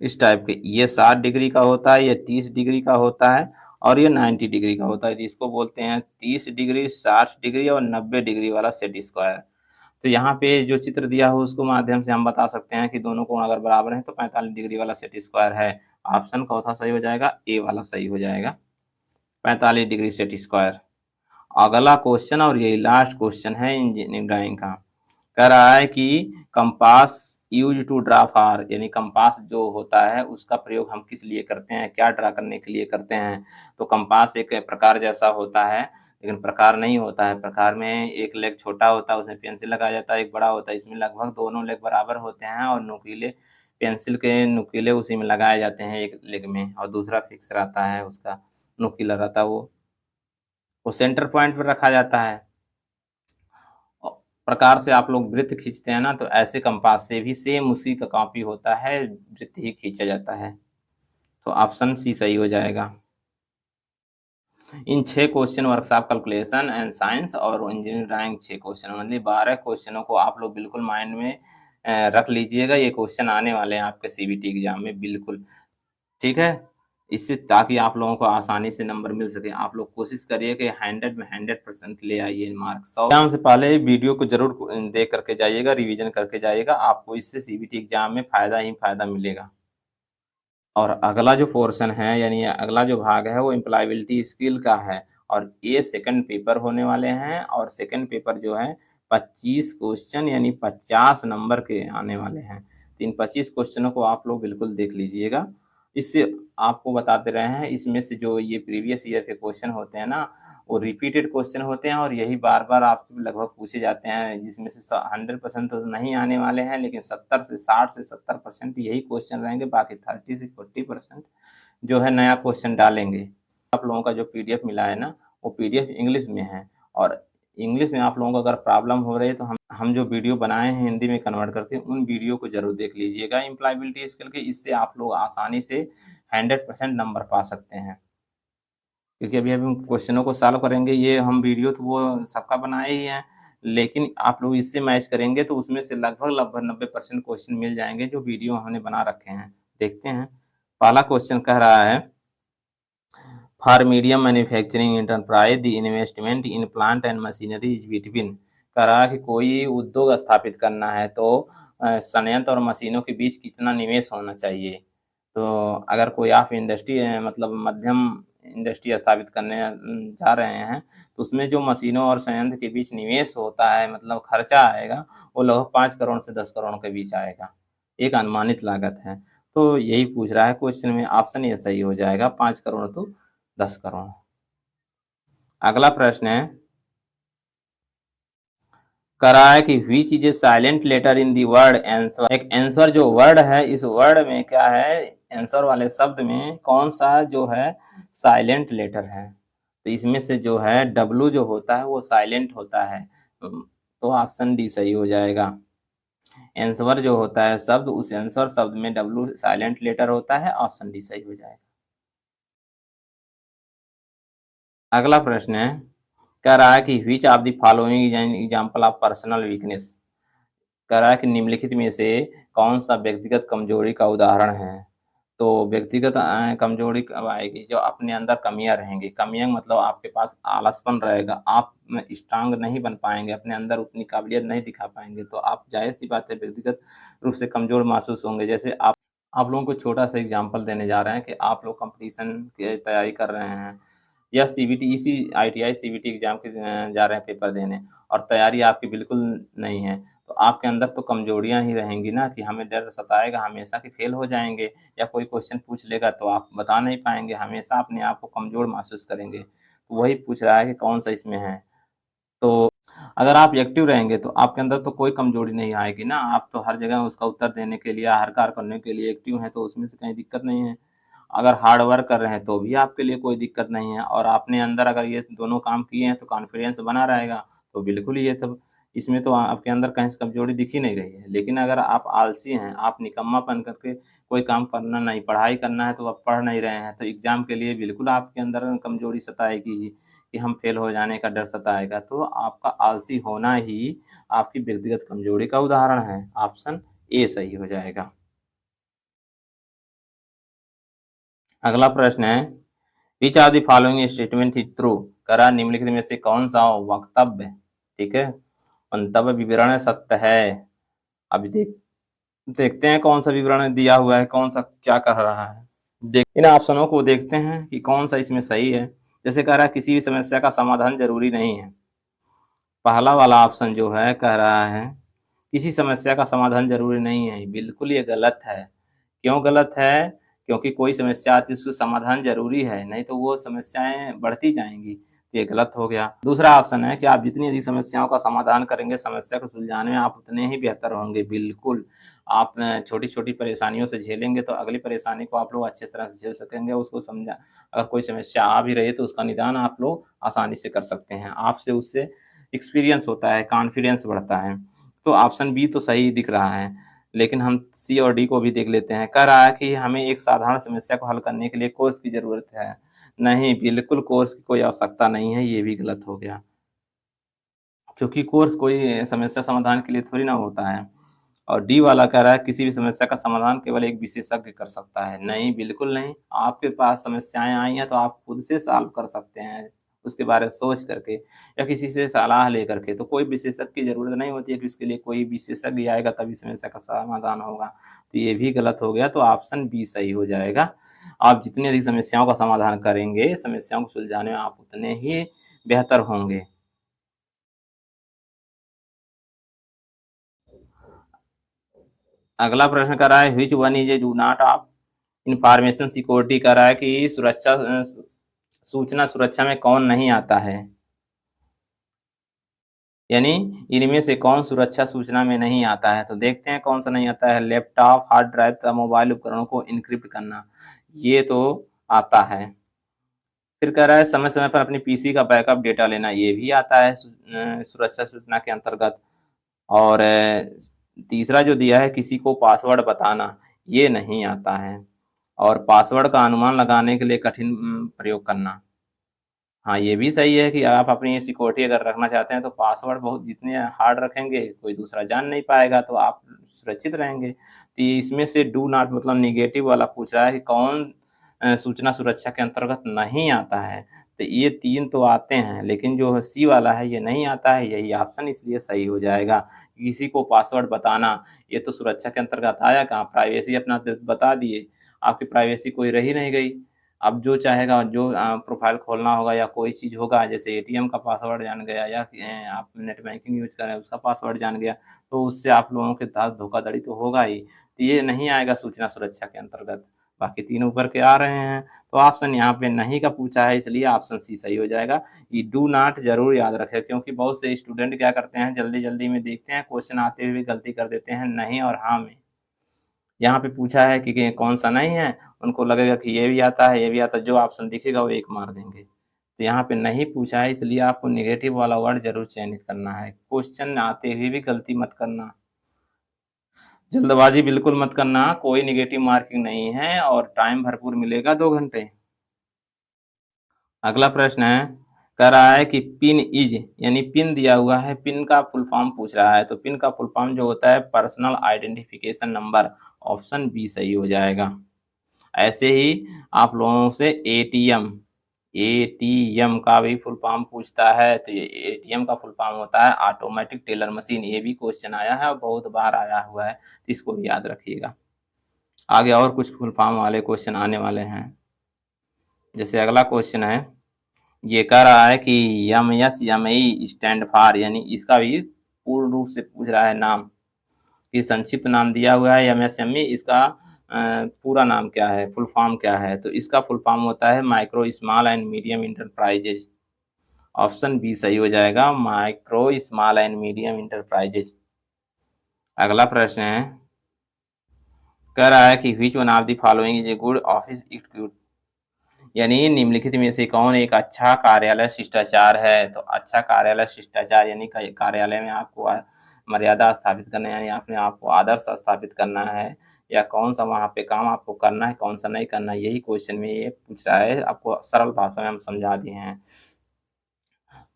S1: इस टाइप के, ये 60 डिग्री का होता है, ये 30 डिग्री का होता है, और ये 90 डिग्री का होता है। जिसको बोलते हैं 30 डिग्री, 60 डिग्री और 90 डिग्री वाला सेट स्क्वायर। तो यहाँ पे जो चित्र दिया हो उसको माध्यम से हम बता सकते हैं कि दोनों कोण अगर बराबर हैं तो 45 डिग्री वाला सेट स्क्वायर है। ऑप्शन कौन सा सही हो जाएगा, ए वाला सही हो जाएगा, 45 डिग्री सेट स्क्वायर। अगला क्वेश्चन और यही लास्ट क्वेश्चन है इंजीनियरिंग ड्राइंग का। कह रहा है कि कंपास यूज टू ड्रा फार, यानी कंपास जो होता है उसका प्रयोग हम किस लिए करते हैं, क्या ड्रा करने के लिए करते हैं। तो कंपास एक प्रकार जैसा होता है, लेकिन प्रकार नहीं होता है। प्रकार में एक लेग छोटा होता है, उसमें पेंसिल लगाया जाता है, एक बड़ा होता है। इसमें लगभग दोनों लेग बराबर होते हैं, और नुकीले पेंसिल के नुकीले उसी में लगाए जाते हैं एक लेग में, और दूसरा फिक्स रहता है, उसका नुकीला रहता है, वो सेंटर पॉइंट पर रखा जाता है। प्रकार से आप लोग वृत्त खींचते हैं ना, तो ऐसे कंपास से भी सेम उसी का कॉपी होता है, वृत्त ही खींचा जाता है। तो ऑप्शन सी सही हो जाएगा। इन 6 question workshop calculation and science और इंजीनियरिंग ड्राइंग 6 क्वेश्चन, मतलब 12 क्वेश्चनों को आप लोग बिल्कुल माइंड में रख लीजिएगा। ये क्वेश्चन आने वाले हैं आपके सीबीटी एग्जाम में बिल्कुल, ठीक है? इससे ताकि आप लोगों को आसानी से नंबर मिल सके। आप लोग कोशिश करिए कि 100 में 100% ले आइए मार्क्स। एग्जाम से पहले वीडियो को ज़रूर देख करके जाइएगा, रिवीजन करके जाइएगा। आपको इससे सीबीटी एग्जाम में फ़ायदा ही फ़ायदा मिलेगा। और अगला जो पोर्शन है, यानी अगला जो भाग है, वो एम्प्लॉयबिलिटी स्किल का है, और ये सेकंड पेपर होने वाले हैं। और सेकंड पेपर जो है 25 क्वेश्चन यानी 50 नंबर के आने वाले हैं। तो इन 25 क्वेश्चनों को आप लोग बिल्कुल देख लीजिएगा। इससे आपको बताते रहे हैं, इसमें से जो ये प्रीवियस ईयर के क्वेश्चन होते हैं ना, वो रिपीटेड क्वेश्चन होते हैं, और यही बार-बार आपसे लगभग पूछे जाते हैं, जिसमें से 100% तो नहीं आने वाले हैं, लेकिन 70 से 60 से 70% यही क्वेश्चन रहेंगे। बाकी 30 से 40% जो है नया क्वेश्चन डालेंगे। आप लोगों का जो पीडीएफ मिला है ना, वो पीडीएफ इंग्लिश में है, और इंग्लिश में आप लोगों को अगर प्रॉब्लम हो रही है तो हम जो वीडियो बनाए हैं हिंदी में कन्वर्ट करके, उन वीडियो को ज़रूर देख लीजिएगा एम्प्लॉयबिलिटी स्किल के। इससे आप लोग आसानी से 100% नंबर पा सकते हैं, क्योंकि अभी हम क्वेश्चनों को सॉल्व करेंगे। ये हम वीडियो तो वो सबका बनाए ही हैं, लेकिन आप लोग इससे मैच करेंगे तो उसमें से लगभग 90% क्वेश्चन मिल जाएँगे जो वीडियो हमने बना रखे हैं। देखते हैं, पहला क्वेश्चन कह रहा है, for medium manufacturing enterprise the investment in plant and machinery is between. कह रहा है कि कोई उद्योग स्थापित करना है तो संयंत्र और मशीनों के बीच कितना निवेश होना चाहिए। तो अगर कोई आप इंडस्ट्री मतलब मध्यम इंडस्ट्री स्थापित करने जा रहे हैं, तो उसमें जो मशीनों और संयंत्र के बीच निवेश होता है, मतलब खर्चा आएगा, वो लगभग 5 करोड़ से 10 करोड़ के बीच आएगा। एक अनुमानित लागत है। तो यही पूछ रहा है क्वेश्चन में, ऑप्शन ए सही हो जाएगा, 5 करोड़ टू 10 करोड़। अगला प्रश्न है, करा है कि which is a silent letter in the word answer. एक आंसर जो वर्ड है, इस वर्ड में क्या है, आंसर वाले शब्द में कौन सा जो है साइलेंट लेटर है। तो इसमें से जो है डब्लू जो होता है वो साइलेंट होता है। तो ऑप्शन डी सही हो जाएगा। आंसर जो होता है शब्द, उस आंसर शब्द में डब्लू साइलेंट लेटर होता है। ऑप्शन डी सही हो जाएगा। अगला प्रश्न है, कह रहा है कि which of the following example of personal weakness. कह रहा है कि निम्नलिखित में से कौन सा व्यक्तिगत कमजोरी का उदाहरण है। तो व्यक्तिगत कमजोरी कब आएगी, जो अपने अंदर कमियां रहेंगी। कमियां मतलब आपके पास आलसपन रहेगा, आप स्ट्रांग नहीं बन पाएंगे, अपने अंदर उतनी काबिलियत नहीं दिखा पाएंगे, तो आप जाहिर सी बात है व्यक्तिगत रूप से कमजोर महसूस होंगे। जैसे आप लोगों को छोटा सा एग्जाम्पल देने जा रहे हैं कि आप लोग कंपटीशन की तैयारी कर रहे हैं या सीबीटी, इसी आईटीआई सीबीटी एग्जाम के जा रहे हैं पेपर देने, और तैयारी आपकी बिल्कुल नहीं है, तो आपके अंदर तो कमजोरियां ही रहेंगी ना, कि हमें डर सताएगा हमेशा कि फेल हो जाएंगे, या कोई क्वेश्चन पूछ लेगा तो आप बता नहीं पाएंगे, हमेशा अपने आप को कमजोर महसूस करेंगे। तो वही पूछ रहा है कि कौन सा इसमें है। तो अगर आप एक्टिव रहेंगे तो आपके अंदर तो कोई कमजोरी नहीं आएगी ना, आप तो हर जगह उसका उत्तर देने के लिए, हर कार्य करने के लिए एक्टिव हैं, तो उसमें से कहीं दिक्कत नहीं है। अगर हार्ड वर्क कर रहे हैं तो भी आपके लिए कोई दिक्कत नहीं है, और आपने अंदर अगर ये दोनों काम किए हैं तो कॉन्फिडेंस बना रहेगा, तो बिल्कुल ये सब इसमें तो आपके अंदर कहीं से कमजोरी दिख ही नहीं रही है। लेकिन अगर आप आलसी हैं, आप निकम्मापन करके कोई काम करना नहीं, पढ़ाई करना है तो आप पढ़ नहीं रहे हैं, तो एग्ज़ाम के लिए बिल्कुल आपके अंदर कमजोरी सताएगी ही, कि हम फेल हो जाने का डर सताएगा। तो आपका आलसी होना ही आपकी व्यक्तिगत कमजोरी का उदाहरण है। ऑप्शन ए सही हो जाएगा। अगला प्रश्न है, which are the following statement is true. करा निम्नलिखित में से कौन सा वक्तव्य, ठीक है, मंतव्य विवरण सत्य है। अभी देखते हैं कौन सा विवरण दिया हुआ है, कौन सा क्या कह रहा है। इन ऑप्शनों को देखते हैं कि कौन सा इसमें सही है। जैसे कह रहा है किसी भी समस्या का समाधान जरूरी नहीं है। पहला वाला ऑप्शन जो है कह रहा है किसी समस्या का समाधान जरूरी नहीं है, बिल्कुल ये गलत है। क्यों गलत है? क्योंकि कोई समस्या आती है उसका समाधान ज़रूरी है, नहीं तो वो समस्याएँ बढ़ती जाएँगी, तो ये गलत हो गया। दूसरा ऑप्शन है कि आप जितनी अधिक समस्याओं का समाधान करेंगे, समस्या को सुलझाने में आप उतने ही बेहतर होंगे, बिल्कुल। आप छोटी-छोटी परेशानियों से झेलेंगे तो अगली परेशानी को आप लोग अच्छी तरह से झेल सकेंगे, उसको समझा अगर कोई समस्या आ भी रही है तो उसका निदान आप लोग आसानी से कर सकते हैं। आपसे उससे एक्सपीरियंस होता है, कॉन्फिडेंस बढ़ता है। तो ऑप्शन बी तो सही दिख रहा है। लेकिन हम सी और डी को भी देख लेते हैं। कह रहा है कि हमें एक साधारण समस्या को हल करने के लिए कोर्स की ज़रूरत है। नहीं, बिल्कुल कोर्स की कोई आवश्यकता नहीं है, ये भी गलत हो गया। क्योंकि कोर्स कोई समस्या समाधान के लिए थोड़ी ना होता है। और डी वाला कह रहा है किसी भी समस्या का समाधान केवल एक विशेषज्ञ कर सकता है। नहीं, बिल्कुल नहीं। आपके पास समस्याएँ आई हैं तो आप खुद से सॉल्व कर सकते हैं, उसके बारे में सोच करके या किसी से सलाह लेकर के। तो कोई विशेषज्ञ की ज़रूरत नहीं होती है कि उसके लिए कोई विशेषज्ञ आएगा तभी समस्या का समाधान होगा। तो ये भी गलत हो गया, तो ऑप्शन बी सही हो जाएगा। आप जितनी अधिक समस्याओं का समाधान करेंगे, समस्याओं को सुलझाने में आप उतने ही बेहतर होंगे। अगला प्रश्न कर रहा है which one is a do not of information security. कर रहा है कि सूचना सुरक्षा में कौन नहीं आता है, यानी इनमें से कौन सुरक्षा सूचना में नहीं आता है। तो देखते हैं कौन सा नहीं आता है। लैपटॉप, हार्ड ड्राइव तथा मोबाइल उपकरणों को इनक्रिप्ट करना, ये तो आता है। फिर कह रहा है समय समय पर अपनी पीसी का बैकअप डेटा लेना, ये भी आता है सुरक्षा सूचना के अंतर्गत। और तीसरा जो दिया है किसी को पासवर्ड बताना, ये नहीं आता है। और पासवर्ड का अनुमान लगाने के लिए कठिन प्रयोग करना, हाँ, ये भी सही है कि आप अपनी सिक्योरिटी अगर रखना चाहते हैं तो पासवर्ड बहुत जितने हार्ड रखेंगे कोई दूसरा जान नहीं पाएगा, तो आप सुरक्षित रहेंगे। तो ये इसमें से डू नॉट मतलब नेगेटिव वाला पूछ रहा है कि कौन सूचना सुरक्षा के अंतर्गत नहीं आता है। तो ये 3 तो आते हैं, लेकिन जो सी वाला है ये नहीं आता है, यही ऑप्शन इसलिए सही हो जाएगा। किसी को पासवर्ड बताना, ये तो सुरक्षा के अंतर्गत आया कहाँ, प्राइवेसी अपना बता दिए, आपकी प्राइवेसी कोई रही नहीं गई। अब जो चाहेगा जो प्रोफ़ाइल खोलना होगा या कोई चीज़ होगा, जैसे एटीएम का पासवर्ड जान गया या आप नेट बैंकिंग यूज़ कर रहे हैं उसका पासवर्ड जान गया, तो उससे आप लोगों के साथ धोखाधड़ी तो होगा ही। तो ये नहीं आएगा सूचना सुरक्षा के अंतर्गत। बाकी तीनों ऊपर के आ रहे हैं। तो ऑप्शन यहाँ पे नहीं का पूछा है, इसलिए ऑप्शन सी सही हो जाएगा। ये डू नॉट ज़रूर याद रखें, क्योंकि बहुत से स्टूडेंट क्या करते हैं, जल्दी-जल्दी में देखते हैं, क्वेश्चन आते हुए गलती कर देते हैं नहीं और हाँ में। यहाँ पे पूछा है कि कौन-सा नहीं है, उनको लगेगा कि ये भी आता है, ये भी आता है, जो ऑप्शन दिखेगा वो 1 मार देंगे। तो यहाँ पे नहीं पूछा है, इसलिए आपको नेगेटिव वाला वर्ड ज़रूर चयनित करना है। क्वेश्चन आते हुए भी गलती मत करना। जल्दबाज़ी बिल्कुल मत करना, कोई नेगेटिव मार्किंग नहीं है और टाइम भरपूर मिलेगा 2 घंटे। अगला प्रश्न है, कह रहा है कि पिन इज़ यानी पिन दिया हुआ है, पिन का फुल फॉर्म पूछ रहा है। तो पिन का फुल फॉर्म जो होता है personal identification number, option B सही हो जाएगा। ऐसे ही आप लोगों से एटीएम एटीएम का भी फुल फॉर्म पूछता है। तो ये एटीएम का फुल फॉर्म होता है ऑटोमेटिक टेलर मशीन। ये भी क्वेश्चन आया है और बहुत बार आया हुआ है, तो इसको भी याद रखिएगा। आगे और कुछ फुल फॉर्म वाले क्वेश्चन आने वाले हैं। जैसे अगला क्वेश्चन है, ये कह रहा है कि एमएसएमई स्टैंड फॉर, यानी इसका भी पूर्ण रूप से पूछ रहा है नाम, कि संक्षिप्त नाम दिया हुआ है एमएसएमई, इसका पूरा नाम क्या है, फुल फॉर्म क्या है। तो इसका फुल फॉर्म होता है micro small and medium enterprises. Option B सही हो जाएगा, micro small and medium enterprises. अगला प्रश्न है, कह रहा है कि which one of the following is a good office attitude, यानी निम्नलिखित में से कौन एक अच्छा कार्यालय शिष्टाचार है। तो अच्छा कार्यालय शिष्टाचार यानी कार्यालय में आपको मर्यादा स्थापित करना है, यानी अपने आप को आदर्श स्थापित करना है, या कौन सा वहाँ पे काम आपको करना है, कौन सा नहीं करना है, यही क्वेश्चन में ये पूछ रहा है। आपको सरल भाषा में हम समझा दिए हैं।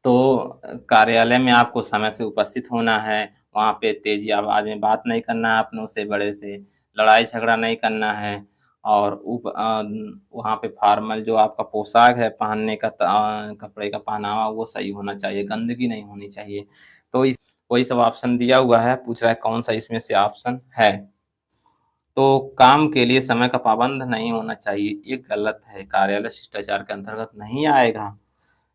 S1: तो कार्यालय में आपको समय से उपस्थित होना है, वहाँ पे तेज़ी आवाज़ में बात नहीं करना है अपनों से, बड़े से लड़ाई झगड़ा नहीं करना है, और वहाँ पे फॉर्मल जो आपका पोशाक है पहनने का, कपड़े का पहनावा वो सही होना चाहिए, गंदगी नहीं होनी चाहिए। तो इस वही सब ऑप्शन दिया हुआ है, पूछ रहा है कौन सा इसमें से ऑप्शन है। तो काम के लिए समय का पाबंद नहीं होना चाहिए, ये गलत है, कार्यालय शिष्टाचार के अंतर्गत नहीं आएगा,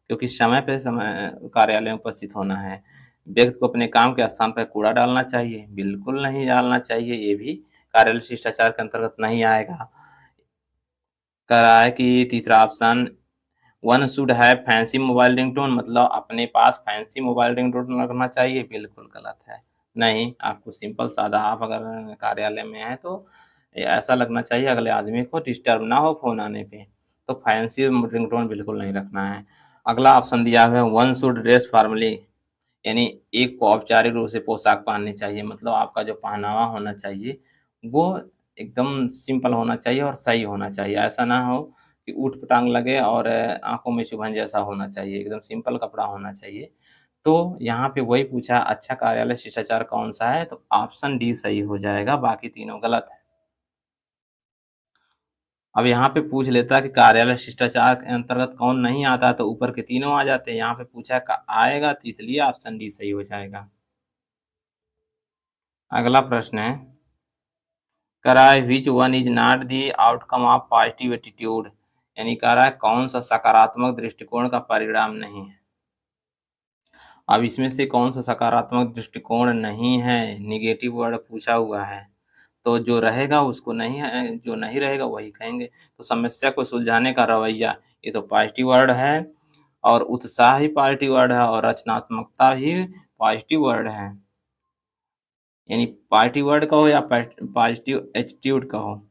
S1: क्योंकि समय पे समय कार्यालय में उपस्थित होना है। व्यक्ति को अपने काम के स्थान पर कूड़ा डालना चाहिए, बिल्कुल नहीं डालना चाहिए, ये भी कार्यालय शिष्टाचार के अंतर्गत नहीं आएगा। कह रहा है कि तीसरा option, one should have fancy mobile ringtone, मतलब अपने पास फैंसी मोबाइल रिंगटोन रखना चाहिए, बिल्कुल गलत है। नहीं, आपको सिंपल सादा, आप अगर कार्यालय में हैं तो ऐसा लगना चाहिए अगले आदमी को डिस्टर्ब ना हो फ़ोन आने पे, तो फैंसी रिंगटोन बिल्कुल नहीं रखना है। अगला ऑप्शन दिया हुआ है, वन शुड ड्रेस फॉर्मली, यानी एक को औपचारिक रूप से पोशाक पहननी चाहिए, मतलब आपका जो पहनावा होना चाहिए वो एकदम सिंपल होना चाहिए और सही होना चाहिए। ऐसा ना हो कि ऊट-पटांग लगे और आँखों में चुभन जैसा होना चाहिए, एकदम सिंपल कपड़ा होना चाहिए। तो यहाँ पे वही पूछा अच्छा कार्यालय शिष्टाचार कौन-सा है, तो ऑप्शन डी सही हो जाएगा, बाकी तीनों गलत है। अब यहाँ पे पूछ लेता कि कार्यालय शिष्टाचार के अंतर्गत कौन नहीं आता, तो ऊपर के तीनों आ जाते। यहाँ पे पूछा आएगा, तो इसलिए ऑप्शन डी सही हो जाएगा। अगला प्रश्न है, कह रहा है which one is not the outcome of positive attitude, यानी कह रहा है कौन सा सकारात्मक दृष्टिकोण का परिणाम नहीं है। अब इसमें से कौन सा सकारात्मक दृष्टिकोण नहीं है, नेगेटिव वर्ड पूछा हुआ है, तो जो रहेगा उसको नहीं है, जो नहीं रहेगा वही कहेंगे। तो समस्या को सुलझाने का रवैया, ये तो पॉजिटिव वर्ड है, और उत्साह ही पॉजिटिव वर्ड है, और रचनात्मकता भी पॉजिटिव वर्ड है। यानी पॉजिटिव वर्ड कहो या पॉजिटिव एटीट्यूड कहो,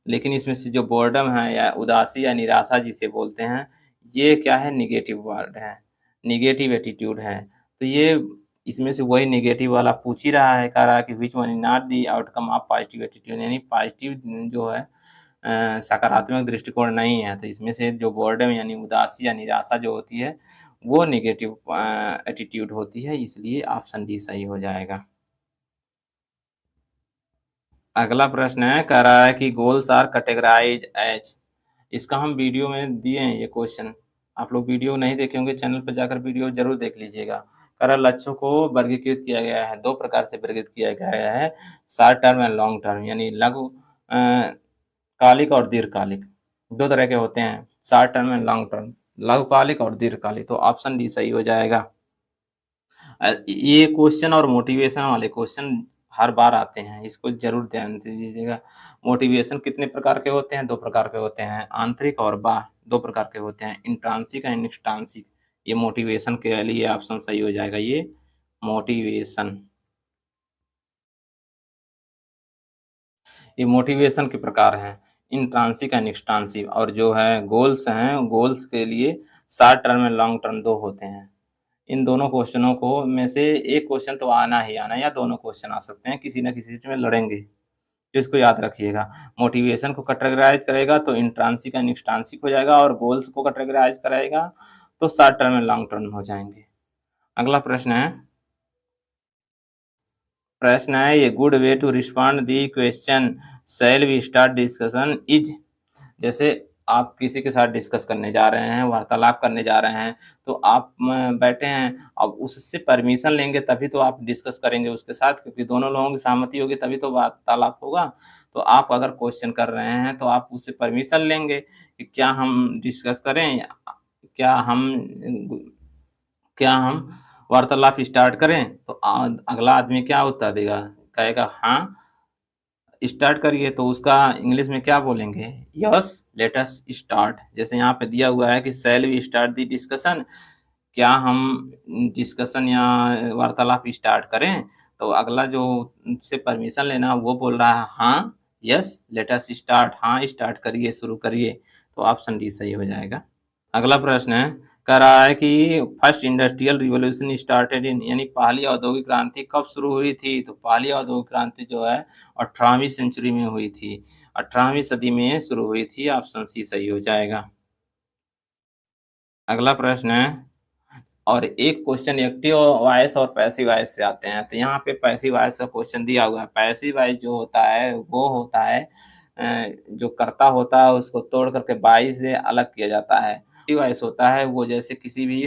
S1: लेकिन इसमें से जो बोर्डम है या उदासी या निराशा जिसे बोलते हैं, ये क्या है, नेगेटिव वर्ड है, नेगेटिव एटीट्यूड है। तो ये इसमें से वही नेगेटिव वाला पूछ ही रहा है, कह रहा है कि which one is not the outcome of positive attitude, यानी पॉजिटिव जो है सकारात्मक दृष्टिकोण नहीं है। तो इसमें से जो बोर्डम यानी उदासी या निराशा जो होती है वो नेगेटिव एटीट्यूड होती है, इसलिए ऑप्शन डी सही हो जाएगा। अगला प्रश्न है, कह रहा है कि गोल्स आर कैटेगराइज एज, इसका हम वीडियो में दिए हैं ये क्वेश्चन, आप लोग वीडियो नहीं देखे होंगे, चैनल पर जाकर वीडियो जरूर देख लीजिएगा। कह रहा है लक्ष्यों को वर्गीकृत किया गया है, 2 प्रकार से वर्गीकृत किया गया है, short term and long term, यानी लघु कालिक और दीर्घकालिक, 2 तरह के होते हैं, short term and long term, लघुकालिक और दीर्घकालिक। तो ऑप्शन डी सही हो जाएगा। ये क्वेश्चन और मोटिवेशन वाले क्वेश्चन हर बार आते हैं, इसको ज़रूर ध्यान से दीजिएगा। मोटिवेशन कितने प्रकार के होते हैं? 2 प्रकार के होते हैं, आंतरिक और बाह्य 2 प्रकार के होते हैं, इंट्रांसिक एंड एक्सट्रांसिक। ये मोटिवेशन के लिए ऑप्शन सही हो जाएगा ये मोटिवेशन। ये मोटिवेशन के प्रकार हैं, इंट्रांसिक एंड एक्सट्रांसिक और जो है गोल्स हैं, गोल्स के लिए short term and long term 2 होते हैं। इन दोनों क्वेश्चनों को में से एक क्वेश्चन तो आना ही आना है या दोनों क्वेश्चन आ सकते हैं, किसी न किसी चीज़ में लड़ेंगे। तो इसको याद रखिएगा। मोटिवेशन को कैटेगराइज़ करेगा तो इंट्रांसिक एंड एक्सट्रांसिक हो जाएगा और गोल्स को कैटेगराइज़ कराएगा तो short term and long term हो जाएँगे। अगला प्रश्न है ये good way to respond the question shall we start discussion is. जैसे आप किसी के साथ डिस्कस करने जा रहे हैं, वार्तालाप करने जा रहे हैं, तो आप बैठे हैं, अब उससे परमिशन लेंगे तभी तो आप डिस्कस करेंगे उसके साथ, क्योंकि दोनों लोगों की सहमति होगी तभी तो वार्तालाप होगा। तो आप अगर क्वेश्चन कर रहे हैं तो आप उससे परमिशन लेंगे कि क्या हम डिस्कस करें या क्या हम क्या हम वार्तालाप स्टार्ट करें? तो अगला आदमी क्या उत्तर देगा? कहेगा हाँ, स्टार्ट करिए। तो उसका इंग्लिश में क्या बोलेंगे? Yes let us start. जैसे यहाँ पे दिया हुआ है कि shall we start the discussion, क्या हम डिस्कशन या वार्तालाप स्टार्ट करें? तो अगला जो से परमिशन लेना वो बोल रहा है हाँ, यस लेट अस स्टार्ट, हाँ स्टार्ट करिए, शुरू करिए। तो ऑप्शन डी सही हो जाएगा। अगला प्रश्न है, कह रहा है कि first industrial revolution started in, यानी पहली औद्योगिक क्रांति कब शुरू हुई थी? तो पहली औद्योगिक क्रांति जो है 18वीं सेंचुरी में हुई थी, 18वीं सदी में शुरू हुई थी। ऑप्शन सी सही हो जाएगा। अगला प्रश्न है, और एक क्वेश्चन एक्टिव वॉइस और पैसिव वॉइस से आते हैं। तो यहाँ पे पैसिव वॉइस का क्वेश्चन दिया हुआ है। पैसिव वॉइस जो होता है वो होता है जो कर्ता होता है उसको तोड़ करके वॉइस से अलग किया जाता है। एक्टिव वॉइस होता है वो जैसे किसी भी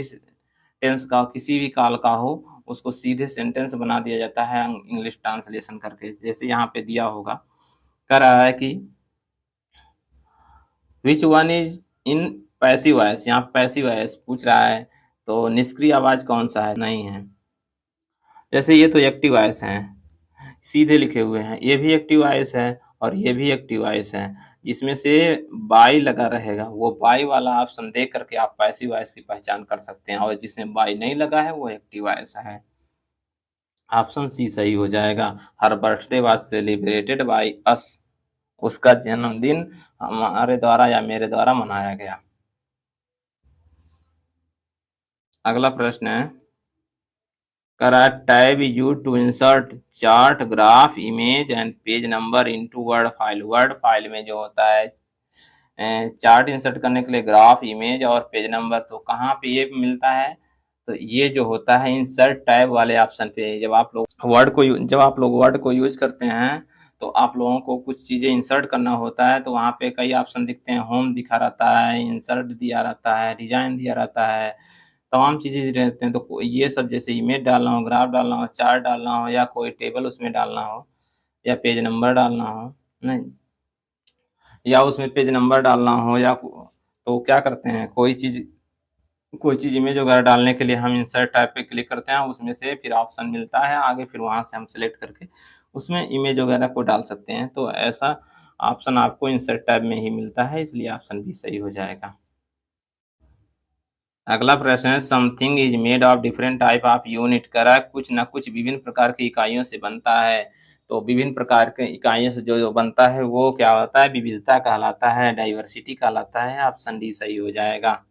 S1: टेंस का किसी भी काल का हो उसको सीधे सेंटेंस बना दिया जाता है इंग्लिश ट्रांसलेशन करके। जैसे यहाँ पे दिया होगा, कह रहा है कि which one is in passive voice, यहाँ पैसिव वॉइस पूछ रहा है तो निष्क्रिय आवाज कौन सा है? नहीं है। जैसे ये तो एक्टिव वॉइस हैं, सीधे लिखे हुए हैं, ये भी एक्टिव वॉइस है और ये भी एक्टिव वॉइस है। जिसमें से बाई लगा रहेगा वो बाई वाला ऑप्शन देख करके आप पैसिव वॉइस की पहचान कर सकते हैं, और जिसमें बाई नहीं लगा है वो एक्टिव वॉइस है। ऑप्शन सी सही हो जाएगा। हर birthday was celebrated by us, उसका जन्मदिन हमारे द्वारा या मेरे द्वारा मनाया गया। अगला प्रश्न है, tab used to insert chart graph image and page number into word file. Word file में जो होता है चार्ट इंसर्ट करने के लिए ग्राफ इमेज और पेज नंबर, तो कहाँ पे ये मिलता है? तो ये जो होता है इंसर्ट टैब वाले ऑप्शन पे। जब आप लोग वर्ड को यूज करते हैं तो आप लोगों को कुछ चीज़ें इंसर्ट करना होता है, तो वहाँ पे कई ऑप्शन दिखते हैं, होम दिखा रहता है, इंसर्ट दिया रहता है, डिजाइन दिया रहता है, तमाम चीज़ें रहते हैं। तो ये सब जैसे इमेज डालना हो, ग्राफ डालना हो, चार्ट डालना हो या कोई टेबल उसमें डालना हो या पेज नंबर डालना हो, नहीं, या उसमें पेज नंबर डालना हो या तो क्या करते हैं, कोई चीज़ इमेज वगैरह डालने के लिए हम इंसर्ट टैब पे क्लिक करते हैं, उसमें से फिर ऑप्शन मिलता है आगे, फिर वहाँ से हम सेलेक्ट करके उसमें इमेज वगैरह को डाल सकते हैं। तो ऐसा ऑप्शन आपको इंसर्ट टैब में ही मिलता है, इसलिए ऑप्शन भी सही हो जाएगा। अगला प्रश्न है, something is made of different type of unit. करा कुछ न कुछ विभिन्न प्रकार की इकाइयों से बनता है। तो विभिन्न प्रकार के इकाइयों से जो बनता है वो क्या होता है? विविधता कहलाता है, डाइवर्सिटी कहलाता है। ऑप्शन डी सही हो जाएगा।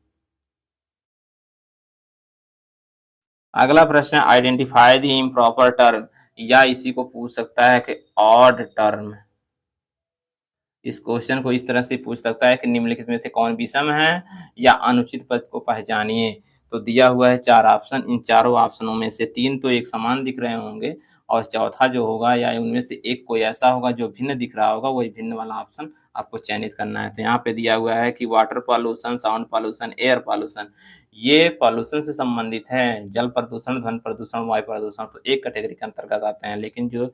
S1: अगला प्रश्न है, आइडेंटिफाई द इम्प्रॉपर टर्म, या इसी को पूछ सकता है कि ऑड टर्म। इस क्वेश्चन को इस तरह से पूछ सकता है कि निम्नलिखित में से कौन विषम है या अनुचित पद को पहचानिए। तो दिया हुआ है 4 ऑप्शन, इन चारों ऑप्शनों में से 3 तो एक समान दिख रहे होंगे और चौथा जो होगा या उनमें से एक कोई ऐसा होगा जो भिन्न दिख रहा होगा, वही भिन्न वाला ऑप्शन आपको चयनित करना है। तो यहाँ पे दिया हुआ है कि water pollution, sound pollution, air pollution, ये पॉल्यूशन से संबंधित है। जल प्रदूषण, ध्वनि प्रदूषण, वायु प्रदूषण तो एक कैटेगरी के अंतर्गत आते हैं, लेकिन जो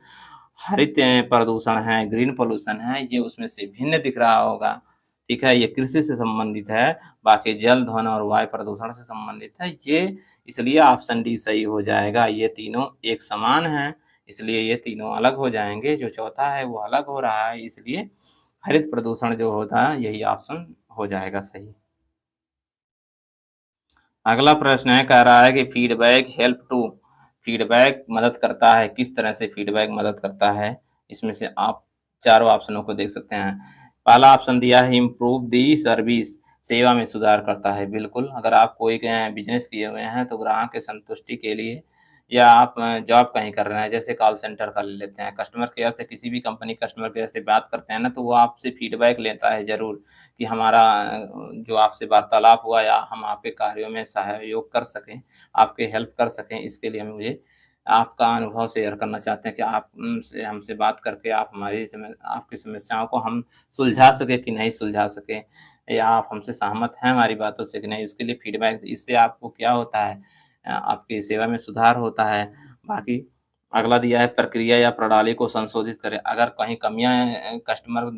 S1: हरित प्रदूषण है, ग्रीन पॉल्यूशन है, ये उसमें से भिन्न दिख रहा होगा। ठीक है, ये कृषि से संबंधित है, बाकी जल, ध्वनि और वायु प्रदूषण से संबंधित है। ये इसलिए ऑप्शन डी सही हो जाएगा। ये तीनों एक समान हैं, इसलिए ये तीनों अलग हो जाएंगे। जो चौथा है वो अलग हो रहा है, इसलिए हरित प्रदूषण जो होता है यही ऑप्शन हो जाएगा सही। अगला प्रश्न है, कह रहा है कि फीडबैक मदद करता है, किस तरह से फीडबैक मदद करता है? इसमें से आप चारों ऑप्शनों को देख सकते हैं। पहला ऑप्शन दिया है इम्प्रूव दी सर्विस, सेवा में सुधार करता है। बिल्कुल, अगर आप कोई बिजनेस किए हुए हैं तो ग्राहक की संतुष्टि के लिए, या आप जॉब कहीं कर रहे हैं, जैसे कॉल सेंटर का ले लेते हैं, कस्टमर केयर से किसी भी कंपनी कस्टमर केयर से बात करते हैं ना, तो वो आपसे फीडबैक लेता है ज़रूर कि हमारा जो आपसे वार्तालाप हुआ या हम आपके कार्यों में सहयोग कर सकें, आपकी हेल्प कर सकें, इसके लिए मुझे आपका अनुभव शेयर करना चाहते हैं कि आप से हमसे बात करके आप आपकी समस्याओं को हम सुलझा सकें कि नहीं सुलझा सकें, या आप हमसे सहमत हैं हमारी बातों से कि नहीं, उसके लिए फीडबैक, इससे आपको क्या होता है, आपकी सेवा में सुधार होता है। बाकी अगला दिया है प्रक्रिया या प्रणाली को संशोधित करें। अगर कहीं कमियाँ कस्टमर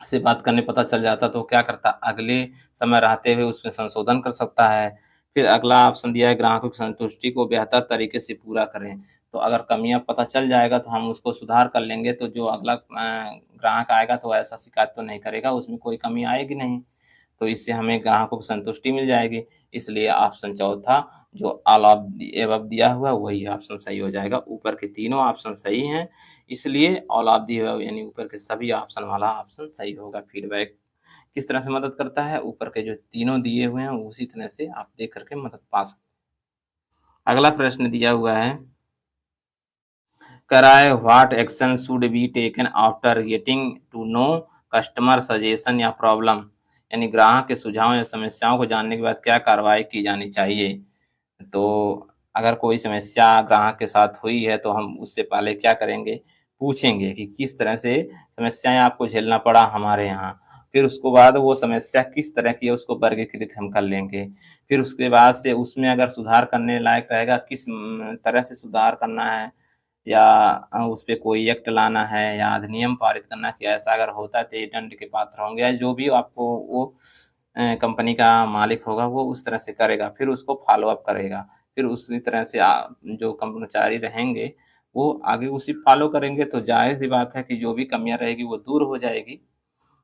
S1: से बात करने पता चल जाता तो क्या करता, अगले समय रहते हुए उसमें संशोधन कर सकता है। फिर अगला ऑप्शन दिया है ग्राहकों की संतुष्टि को बेहतर तरीके से पूरा करें। तो अगर कमियाँ पता चल जाएगा तो हम उसको सुधार कर लेंगे, तो जो अगला ग्राहक आएगा तो ऐसा शिकायत तो नहीं करेगा, उसमें कोई कमी आएगी नहीं। तो इससे हमें ग्राहकों को संतुष्टि मिल जाएगी। इसलिए ऑप्शन चौथा जो ऑल ऑफ द एबव दिया हुआ है वही ऑप्शन सही हो जाएगा। ऊपर के तीनों ऑप्शन सही हैं, इसलिए ऑल ऑफ द एबव यानी ऊपर के सभी ऑप्शन वाला ऑप्शन सही होगा। फीडबैक किस तरह से मदद करता है? ऊपर के जो तीनों दिए हुए हैं उसी तरह से आप देख कर के मदद पा सकते हैं। अगला प्रश्न दिया हुआ है, कह रहा है what action should be taken after getting to know customer suggestion या प्रॉब्लम, यानी ग्राहक के सुझाव या समस्याओं को जानने के बाद क्या कार्रवाई की जानी चाहिए। तो अगर कोई समस्या ग्राहक के साथ हुई है तो हम उससे पहले क्या करेंगे, पूछेंगे कि किस तरह से समस्याएं आपको झेलना पड़ा हमारे यहाँ। फिर उसके बाद वो समस्या किस तरह की है उसको वर्गीकृत हम कर लेंगे। फिर उसके बाद से उसमें अगर सुधार करने लायक रहेगा, किस तरह से सुधार करना है, या उस पे कोई एक्ट लाना है या अधिनियम पारित करना है कि ऐसा अगर होता है तो ये दंड के पात्र होंगे, या जो भी आपको वो कंपनी का मालिक होगा वो उस तरह से करेगा, फिर उसको फ़ॉलो अप करेगा। फिर उसी तरह से जो कर्मचारी रहेंगे वो आगे उसी फ़ॉलो करेंगे, तो ज़ाहिर-सी बात है कि जो भी कमियाँ रहेगी वो दूर हो जाएगी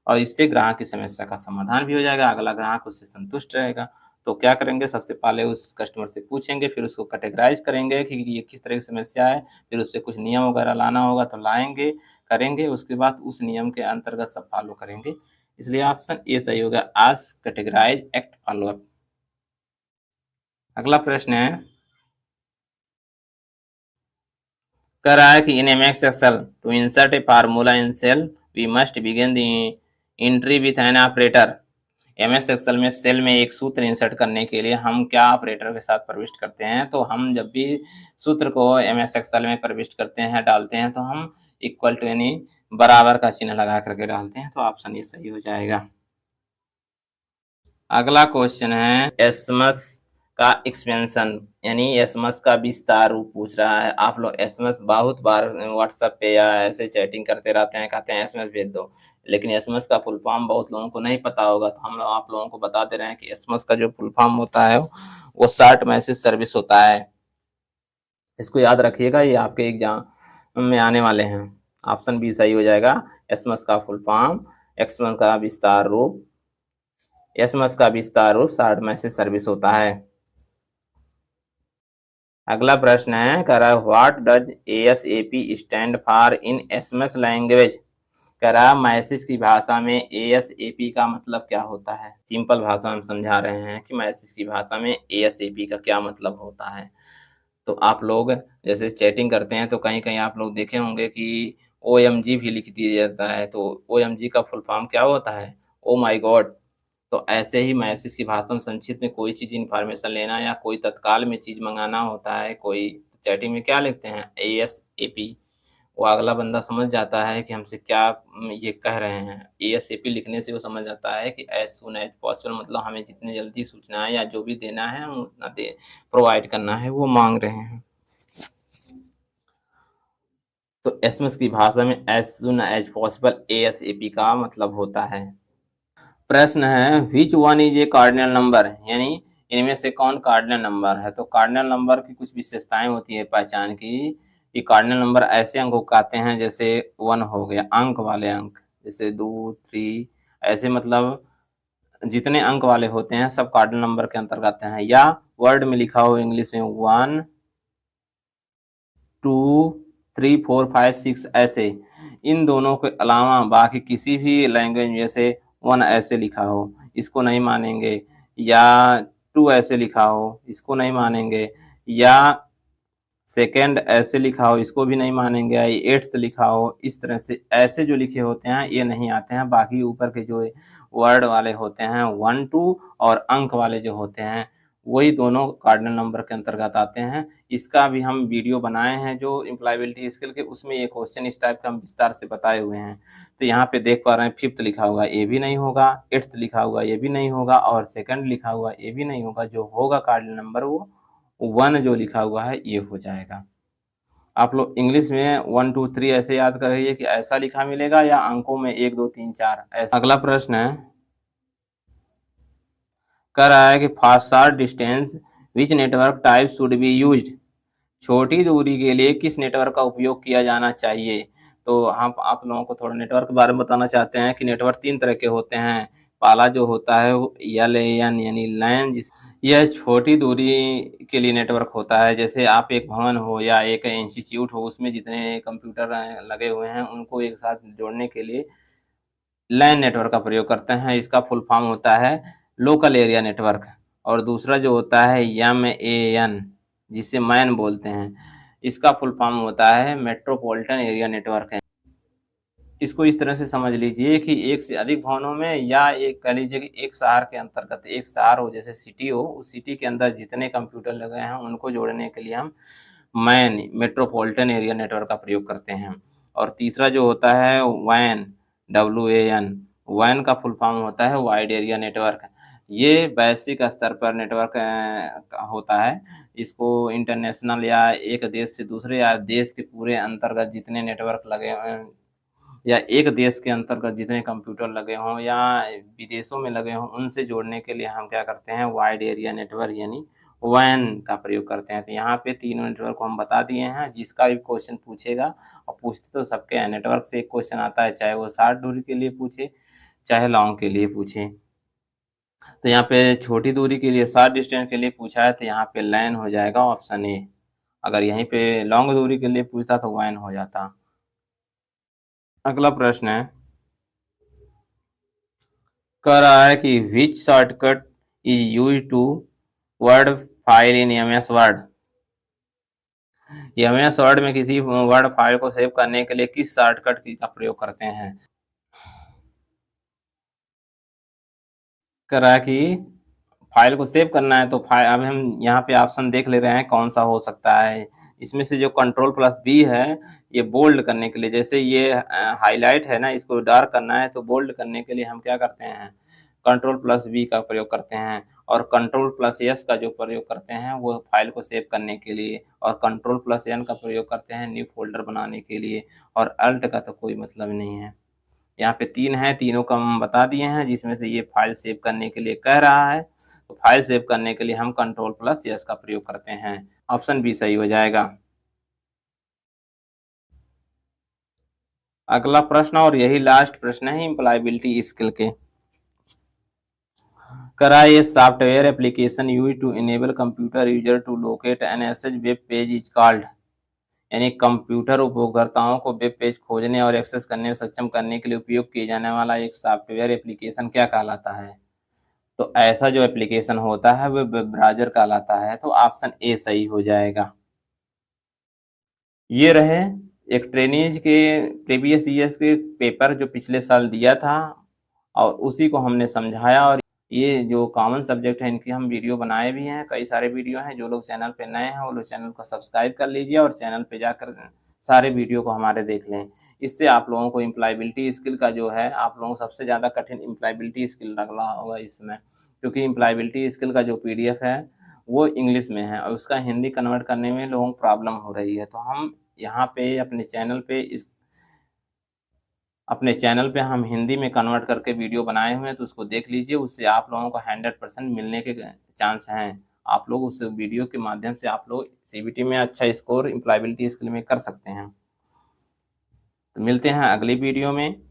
S1: और इससे ग्राहक की समस्या का समाधान भी हो जाएगा, अगला ग्राहक उससे संतुष्ट रहेगा। तो क्या करेंगे, सबसे पहले उस कस्टमर से पूछेंगे, फिर उसको कैटेगराइज़ करेंगे कि ये किस तरह की समस्या है, फिर उससे कुछ नियम वगैरह लाना होगा तो लाएँगे, करेंगे, उसके बाद उस नियम के अंतर्गत सब फ़ॉलो करेंगे। इसलिए ऑप्शन ए सही होगा, ask, categorise, act, follow up. अगला प्रश्न है, कह रहा है कि in MS Excel to insert a formula in cell we must begin the entry with an operator. MS Excel में सेल में एक सूत्र इंसर्ट करने के लिए हम क्या ऑपरेटर के साथ प्रविष्ट करते हैं? तो हम जब भी सूत्र को एमएस एक्सेल में प्रविष्ट करते हैं, डालते हैं, तो हम इक्वल टू यानी बराबर का चिन्ह लगा करके डालते हैं, तो ऑप्शन ये सही हो जाएगा। अगला क्वेश्चन है एसएमएस का एक्सपेंशन, यानी एसएमएस का विस्तार रूप पूछ रहा है। आप लोग एसएमएस बहुत बार व्हाट्सएप पे या ऐसे चैटिंग करते रहते हैं, कहते हैं एसएमएस भेज दो, लेकिन एसएमएस का फुल फॉर्म बहुत लोगों को नहीं पता होगा, तो हम लोग आप लोगों को बता दे रहे हैं कि एसएमएस का जो फुल फॉर्म होता है वो शॉर्ट मैसेज सर्विस होता है। इसको याद रखिएगा, ये आपके एग्जाम में आने वाले हैं। ऑप्शन बी सही हो जाएगा। एसएमएस का फुल फॉर्म, एसएमएस का विस्तार रूप शॉर्ट मैसेज सर्विस होता है। अगला प्रश्न है, कह रहा है what does ASAP stand for in SMS language. कह रहा है मैसेज की भाषा में एएसएपी का मतलब क्या होता है। सिंपल भाषा में समझा रहे हैं कि मैसेज की भाषा में एएसएपी का क्या मतलब होता है। तो आप लोग जैसे चैटिंग करते हैं तो कहीं कहीं आप लोग देखे होंगे कि ओएमजी भी लिख दिया जाता है, तो ओएमजी का फुल फॉर्म क्या होता है, ओ माई गॉड। तो ऐसे ही मैसेज की भाषा में संक्षिप्त में कोई चीज़ इन्फॉर्मेशन लेना या कोई तत्काल में चीज़ मंगाना होता है, कोई चैटिंग में क्या लिखते हैं, एएसएपी। वो अगला बंदा समझ जाता है कि हमसे क्या ये कह रहे हैं। एएसएपी लिखने से वो समझ जाता है कि एज़ सून एज़ पॉसिबल, मतलब हमें जितनी जल्दी सूचना है या जो भी देना है हम उतना दे प्रोवाइड करना है वो माँग रहे हैं। तो एसएमएस की भाषा में as soon as possible ASAP का मतलब होता है। प्रश्न है which one is a cardinal number, यानी इनमें से कौन कार्डिनल नंबर है। तो कार्डिनल नंबर की कुछ विशेषताएं होती है पहचान की, ये कार्डिनल नंबर ऐसे अंकों को कहते हैं जैसे 1 हो गया, अंक वाले अंक, जैसे 2, 3 ऐसे मतलब जितने अंक वाले होते हैं सब कार्डिनल नंबर के अंतर्गत आते हैं। या वर्ड में लिखा हो इंग्लिश में 1, 2, 3, 4, 5, 6 ऐसे। इन दोनों के अलावा बाकी किसी भी लैंग्वेज में जैसे 1 ऐसे लिखा हो, इसको नहीं मानेंगे। या 2 ऐसे लिखा हो, इसको नहीं मानेंगे। या सेकंड ऐसे लिखा हो, इसको भी नहीं मानेंगे। या एट्थ लिखा हो, इस तरह से ऐसे जो लिखे होते हैं ये नहीं आते हैं। बाकी ऊपर के जो वर्ड वाले होते हैं 1, 2 और अंक वाले जो होते हैं वही दोनों कार्डिनल नंबर के अंतर्गत आते हैं। इसका भी हम वीडियो बनाए हैं जो इम्प्लॉयबिलिटी स्किल के, उसमें ये क्वेश्चन इस टाइप का हम विस्तार से बताए हुए हैं। तो यहाँ पे देख पा रहे हैं 5th लिखा हुआ ये भी नहीं होगा, 8th लिखा हुआ ये भी नहीं होगा और सेकंड लिखा हुआ ये भी नहीं होगा। जो होगा कार्डिनल नंबर वो 1 जो लिखा हुआ है ये हो जाएगा। आप लोग इंग्लिश में 1, 2, 3 ऐसे याद कर रहिए कि ऐसा लिखा मिलेगा या अंकों में 1, 2, 3, 4 ऐसा। अगला प्रश्न है, कह रहा है कि for short distance which network type should be used. छोटी दूरी के लिए किस नेटवर्क का उपयोग किया जाना चाहिए। तो हम आप लोगों को थोड़ा नेटवर्क के बारे में बताना चाहते हैं कि नेटवर्क 3 तरह के होते हैं। पहला जो होता है वो LAN यानी लैन, यह छोटी दूरी के लिए नेटवर्क होता है। जैसे आप एक भवन हो या एक इंस्टीट्यूट हो, उसमें जितने कंप्यूटर लगे हुए हैं उनको एक साथ जोड़ने के लिए लैन नेटवर्क का प्रयोग करते हैं। इसका फुल फॉर्म होता है लोकल एरिया नेटवर्क। और दूसरा जो होता है MAN, जिसे मैन बोलते हैं, इसका फुल फॉर्म होता है मेट्रोपॉलिटन एरिया नेटवर्क है। इसको इस तरह से समझ लीजिए कि एक से अधिक भवनों में या एक कह लीजिए कि एक शहर के अंतर्गत, एक शहर हो जैसे सिटी हो, उस सिटी के अंदर जितने कंप्यूटर लगे हैं उनको जोड़ने के लिए हम मैन मेट्रोपॉलिटन एरिया नेटवर्क का प्रयोग करते हैं। और तीसरा जो होता है वैन, WAN, वैन का फुल फॉर्म होता है वाइड एरिया नेटवर्क। ये वैश्विक स्तर पर नेटवर्क होता है। इसको इंटरनेशनल या एक देश से दूसरे या देश के पूरे अंतर्गत जितने नेटवर्क लगे या एक देश के अंतर्गत जितने कंप्यूटर लगे हों या विदेशों में लगे हों उनसे जोड़ने के लिए हम क्या करते हैं वाइड एरिया नेटवर्क यानी वैन का प्रयोग करते हैं। तो यहाँ पे तीनों नेटवर्क को हम बता दिए हैं। जिसका भी क्वेश्चन पूछेगा, और पूछते तो सबके हैं, नेटवर्क से एक क्वेश्चन आता है, चाहे वो शॉर्ट दूरी के लिए पूछे चाहे लॉन्ग के लिए पूछे। तो यहाँ पे छोटी दूरी के लिए शॉर्ट डिस्टेंस के लिए पूछा है तो यहाँ पे लैन हो जाएगा ऑप्शन ए। अगर यहीं पे लॉन्ग दूरी के लिए पूछता तो वैन हो जाता। अगला प्रश्न है, कह रहा है कि which shortcut is use to word file in MS word. MS word में किसी वर्ड फाइल को सेव करने के लिए किस शॉर्टकट का प्रयोग करते हैं। कह रहा है कि फाइल को सेव करना है तो फाइल, अब हम यहाँ पे ऑप्शन देख ले रहे हैं कौन सा हो सकता है। इसमें से जो Ctrl+B है ये बोल्ड करने के लिए, जैसे ये हाईलाइट है ना, इसको डार्क करना है तो बोल्ड करने के लिए हम क्या करते हैं Ctrl+B का प्रयोग करते हैं। और Ctrl+S का जो प्रयोग करते हैं वो फाइल को सेव करने के लिए, और Ctrl+N का प्रयोग करते हैं न्यू फोल्डर बनाने के लिए। और अल्ट का तो कोई मतलब नहीं है। यहाँ पे 3 है, तीनों का हम बता दिए हैं। जिसमें से ये फाइल सेव करने के लिए कह रहा है तो फाइल सेव करने के लिए हम Ctrl+S का प्रयोग करते हैं। ऑप्शन बी सही हो जाएगा। अगला प्रश्न और यही लास्ट प्रश्न है इम्प्लॉयबिलिटी स्किल के। करा ये software application use to enable computer user to locate an SH web page is called. यानी कंप्यूटर उपयोगकर्ताओं को वेब पेज खोजने और एक्सेस करने में सक्षम करने के लिए उपयोग किए जाने वाला एक सॉफ्टवेयर एप्लीकेशन क्या कहलाता है। तो ऐसा जो एप्लीकेशन होता है वो वेब ब्राउज़र कहलाता है। तो ऑप्शन ए सही हो जाएगा। ये रहे एक ट्रेनीज के प्रीवियस ईयर्स के पेपर जो पिछले साल दिया था और उसी को हमने समझाया। और ये जो कॉमन सब्जेक्ट है इनकी हम वीडियो बनाए भी हैं, कई सारे वीडियो हैं। जो लोग चैनल पे नए हैं वो लोग चैनल को सब्सक्राइब कर लीजिए और चैनल पे जाकर सारे वीडियो को हमारे देख लें। इससे आप लोगों को इम्प्लॉयबिलिटी स्किल का जो है, आप लोगों को सबसे ज़्यादा कठिन इम्प्लॉयबिलिटी स्किल लग रहा होगा इसमें, क्योंकि इम्प्लॉयबिलिटी स्किल का जो PDF है वो इंग्लिश में है और उसका हिंदी कन्वर्ट करने में लोगों को प्रॉब्लम हो रही है। तो हम यहाँ पे अपने चैनल पे हम हिंदी में कन्वर्ट करके वीडियो बनाए हुए हैं, तो उसको देख लीजिए। उससे आप लोगों को 100% मिलने के चांस हैं। आप लोग उस वीडियो के माध्यम से आप लोग सीबीटी में अच्छा स्कोर एम्प्लॉयबिलिटी स्किल में कर सकते हैं। तो मिलते हैं अगली वीडियो में।